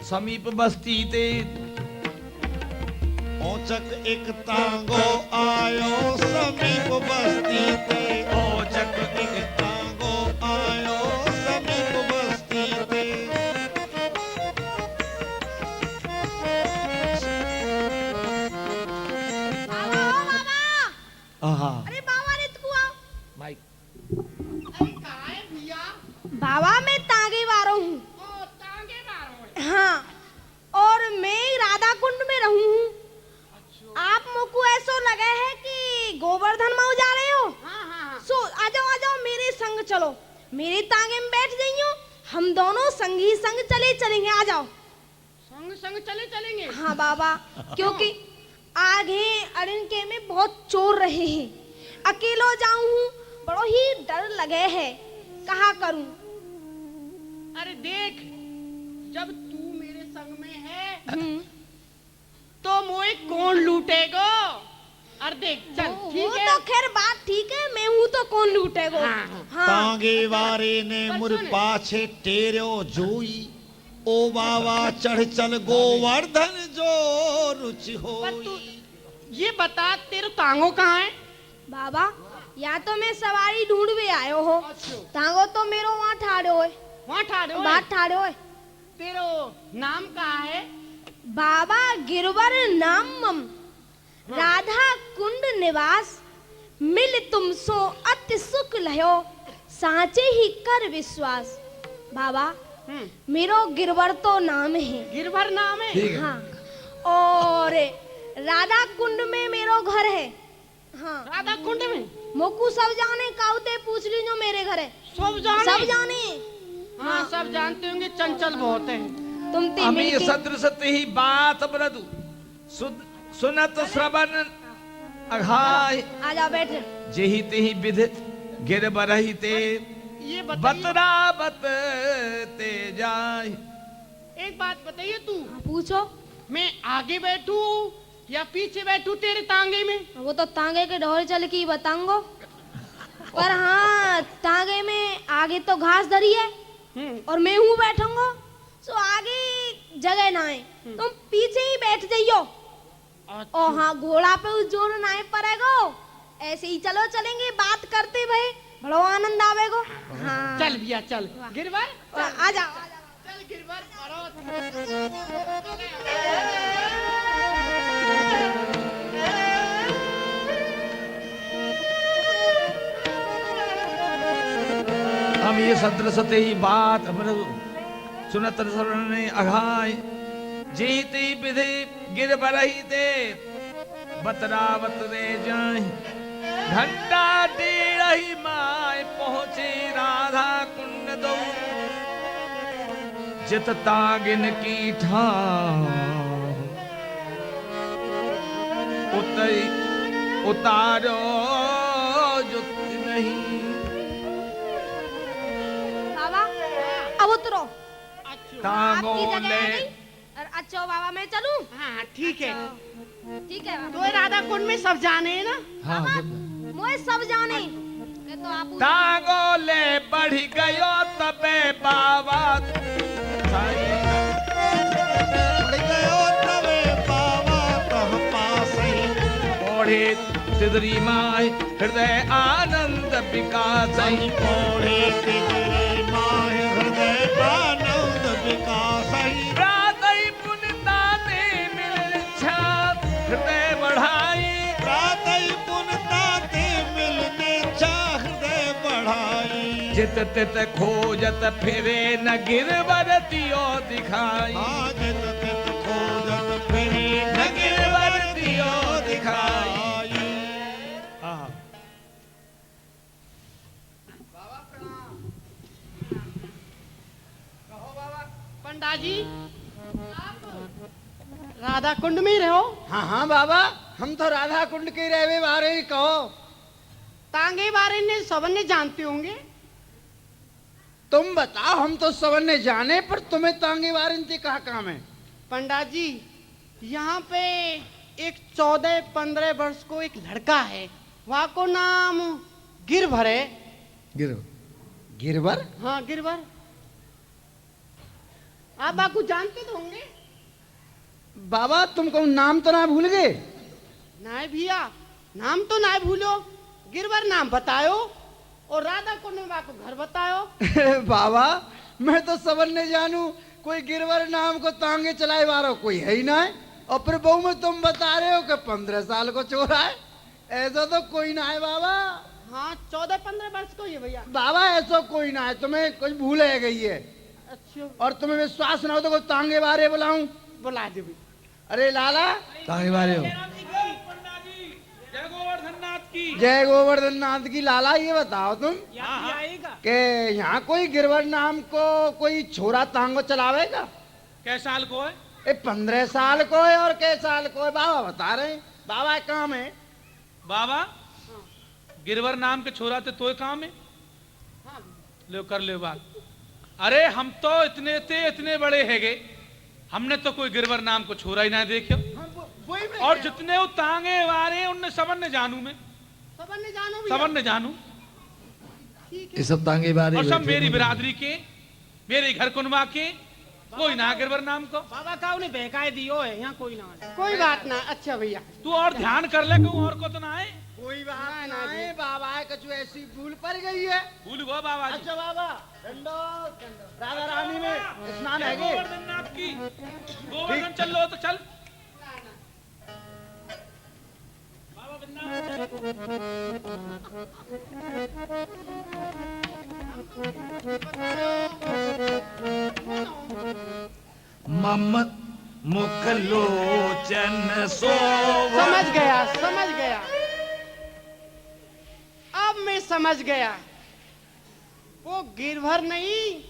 समीप बस्ती ते, औचक एक तांगो आयो समीप बस्ती ते। औचक एक तांगो आयो समीप बस्ती ते। आहा अरे बाबा रे तू आओ। माइक अरे कहाँ है भैया? बाबा मैं तांगे वारो हूँ। ओ, टांगे मारो है। हाँ, और मैं राधा कुंड में रहूँ हूँ। आप मुझको ऐसा लगा है कि गोवर्धन माऊ जा रहे हो। हाँ हाँ हाँ। सो आ जाओ मेरे संग चलो, मेरे तांगे में बैठ जाइयो। हम दोनों संग ही संग चलेंगे। आ जाओ। संग संग चले चलेंगे। हाँ बाबा, क्योंकि आगे अरण्य में बहुत चोर रहे हैं। अकेलो जाऊं हूँ, बड़ो ही डर लगे है। कहा करूं? अरे देख, जब तू मेरे संग में है तो मोए कौन लूटेगा? अरे देख चल, वो ठीक है। तो खैर बात ठीक है, मैं हूँ तो कौन लूटेगो। हाँ, हाँ। तांगे वारे ने पर मुर सुन। पाछे टेरो जोई, ओ बाबा चढ़ चल गोवर्धन जो रुचि पर तू होई। ये बता, तेरे तांगो कहाँ है? बाबा, या तो मैं सवारी ढूंढ भी आयो हो, तांगो तो मेरो वहाँ ठाड़ो है। वहाँ ठाड़ो है। बात ठाड़ो है। तेरो नाम कहाँ है? बाबा गिरवर नामम, राधा कुंड निवास, मिल तुम सो अति सुख लयो, साचे ही कर विश्वास। बाबा, मेरो गिरवर तो नाम है। गिरभर नाम है। ठीक है। हाँ, और राधा कुंड में मेरो घर है। हाँ, राधा कुंड में मोकू सब जाने, काउते पूछ लीजो मेरे घर है। सब जाने। सब जाने। हाँ, सब जानते होंगे, चंचल बहुत है। तुम ते अमी मिलके- सदृश ही बात बरदु सुनत श्रवण अघाय, आ जाओ बैठ। जेहि तेहि विध गिर बरहि ते, ये बताइए, बतरा बत ते जाय। एक बात बताइए, तू पूछो। मैं आगे बैठू या पीछे बैठू तेरे तांगे में? वो तो तांगे के ढोल चल की बताऊंगो, पर हाँ तांगे में आगे तो घास धरी है और मैं हूँ बैठूंगा, सो आगे जगह ना है, तुम पीछे ही बैठ जाइयो। और हाँ, घोड़ा पे उस जोर ना पड़ेगा, ऐसे ही चलो चलेंगे बात करते भाई बड़ो आनंद आवेगो। हाँ चल भैया चल गिरवर आ जाओ चल गिरवर हम ये सदृशते ही बात हमर सुनत सरन अघाय जीती विधि गिर बरही दे बतरावत रे जाए घंटा दे रही माय पहुंचे राधा कुंड दो जित तागिन की ठा उतारो जुत नहीं। बाबा अब उतरो तांगो आपकी जगह ले है नहीं? और अच्छा बाबा मैं चलूं? हाँ ठीक है ठीक है तो राधा कुंड में सब जाने हैं ना। हाँ मोए सब जाने ये तो आप तांगो ले बढ़ी गयो तबे बाबा बढ़ गयो तवे बाबा तह पास ही ओढ़े तिदरी माय हृदय आनंद विकास ओढ़े तिजरी माहि हृदय आनंद विकास ही प्रातः पुनिता ने मिल इच्छा हृदय बढ़ाई प्रातः पुनता ते मिलने चाह हृदय बढ़ाई जित तित खोजत फिरे न गिरवर दियो दिखाई आज तित खोजत फिरी न गिरवर दियो दिखाई। पंडा जी राधा कुंड में ही रहो। हाँ हाँ बाबा हम तो राधा कुंड के रहने वाले ही कहो। तांगे बारे ने सबन ने जानते होंगे। तुम बताओ हम तो सवरने जाने पर तुम्हें तांगे वारंती कहा काम है। पंडा जी यहाँ पे एक 14-15 वर्ष को एक लड़का है वहाँ को नाम गिरवर है। गिरो गिरवर हाँ गिरवर आप बाकू जानते तो होंगे। बाबा तुमको नाम तो ना भूल गए। नाय भैया नाम तो ना भूलो गिरवर नाम बतायो और राधा कुंड में बाकू घर बतायो। बाबा मैं तो सवरने जानू कोई गिरवर नाम को तांगे चलाए वाला कोई है ही ना है। और फिर बहू में तुम बता रहे हो कि 15 साल को चोरा है। ऐसा तो कोई ना है बाबा। हाँ 14-15 वर्ष को ये भैया। बाबा ऐसा कोई ना है तुम्हें कुछ भूल है गई है। अच्छा और तुम्हें विश्वास ना हो तो कोई तांगे बारे बुलाऊं। बुला दे भी। अरे लाला तांगे वाले हो जय गोवर्धन नाथ की। जय गोवर्धन नाथ की। लाला ये बताओ तुम कि यहाँ कोई गिरवर नाम को कोई छोरा तांगो चलावेगा। कै साल को है? 15 साल को है और कै साल को है बाबा बता रहे हैं। बाबा काम है। बाबा गिरवर नाम के छोरा थे तो काम है। लो कर ले बात। अरे हम तो इतने थे इतने बड़े हैगे हमने तो कोई गिरवर नाम को छोरा ही ना देखियो। और जितने वो तांगे वारे उनने सबन ने जानू में सबन ने जानो भैया। सबन ने जानू ये सब तांगे बारे और सब बैठे मेरी हैं। बिरादरी के मेरे घर कुनवा के कोई ना गिरवर नाम को। बाबा का उन्हें बहकाए दियो है यहाँ कोई ना है। कोई बात ना। अच्छा भैया तू और ध्यान कर ले कहूं और को तो ना है। कोई बात ना है बाबा कछु ऐसी भूल पड़ गई है। भूल गो बाबा जी। अच्छा बाबा डंडो राधा रानी में स्नान है गे। गोवर्धन नाथ की गोवर्धन चल लो तो चल। बाबा वृंदावन मम मुख लोचन सो समझ गया समझ गया। अब मैं समझ गया वो गिरधर नहीं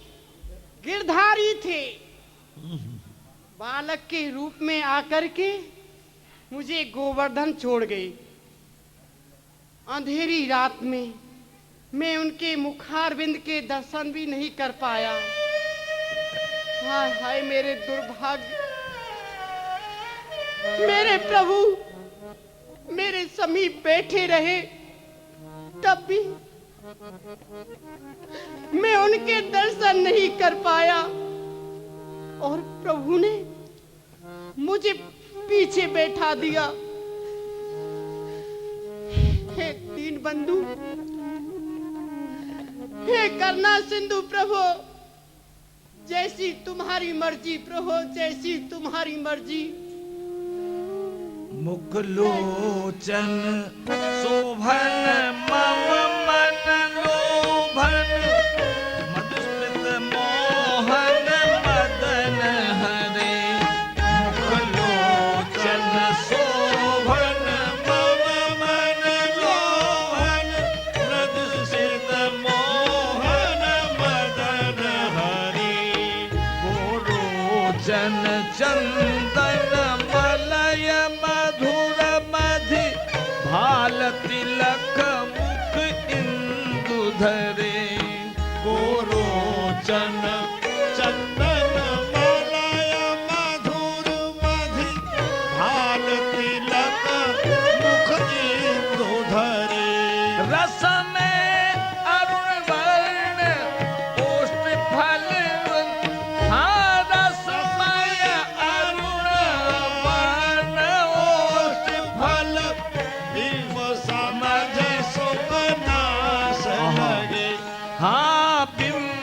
गिरधारी थे। बालक के रूप में आकर के मुझे गोवर्धन छोड़ गई। अंधेरी रात में मैं उनके मुखारविंद के दर्शन भी नहीं कर पाया। हाय हाय मेरे दुर्भाग्य। मेरे प्रभु मेरे समीप बैठे रहे तब भी मैं उनके दर्शन नहीं कर पाया और प्रभु ने मुझे पीछे बैठा दिया। हे बंधु। हे करना सिंधु प्रभु, जैसी तुम्हारी मर्जी प्रभु, जैसी तुम्हारी मर्जी। मुखलोचन शोभन मम मन लोभन, मधुस्मित मोहन मदन हरे। मुखलोचन शोभन मम मन लोभन, मधुस्मित मोहन मदन हरे। गोलोचन चंदन मलय मधुर मधि, भाल तिलक मुख इंदु धरे। गोरोचन चंदन मलय मधुर मधि, भाल तिलक मुख इंदु धरे। रस में अरुण वर्ण ओष्ठ फल, हाँ रसमय अरुण वर्ण ओष्ठ फल बिंब समझ सुख नाश लगे। हाँ बिंब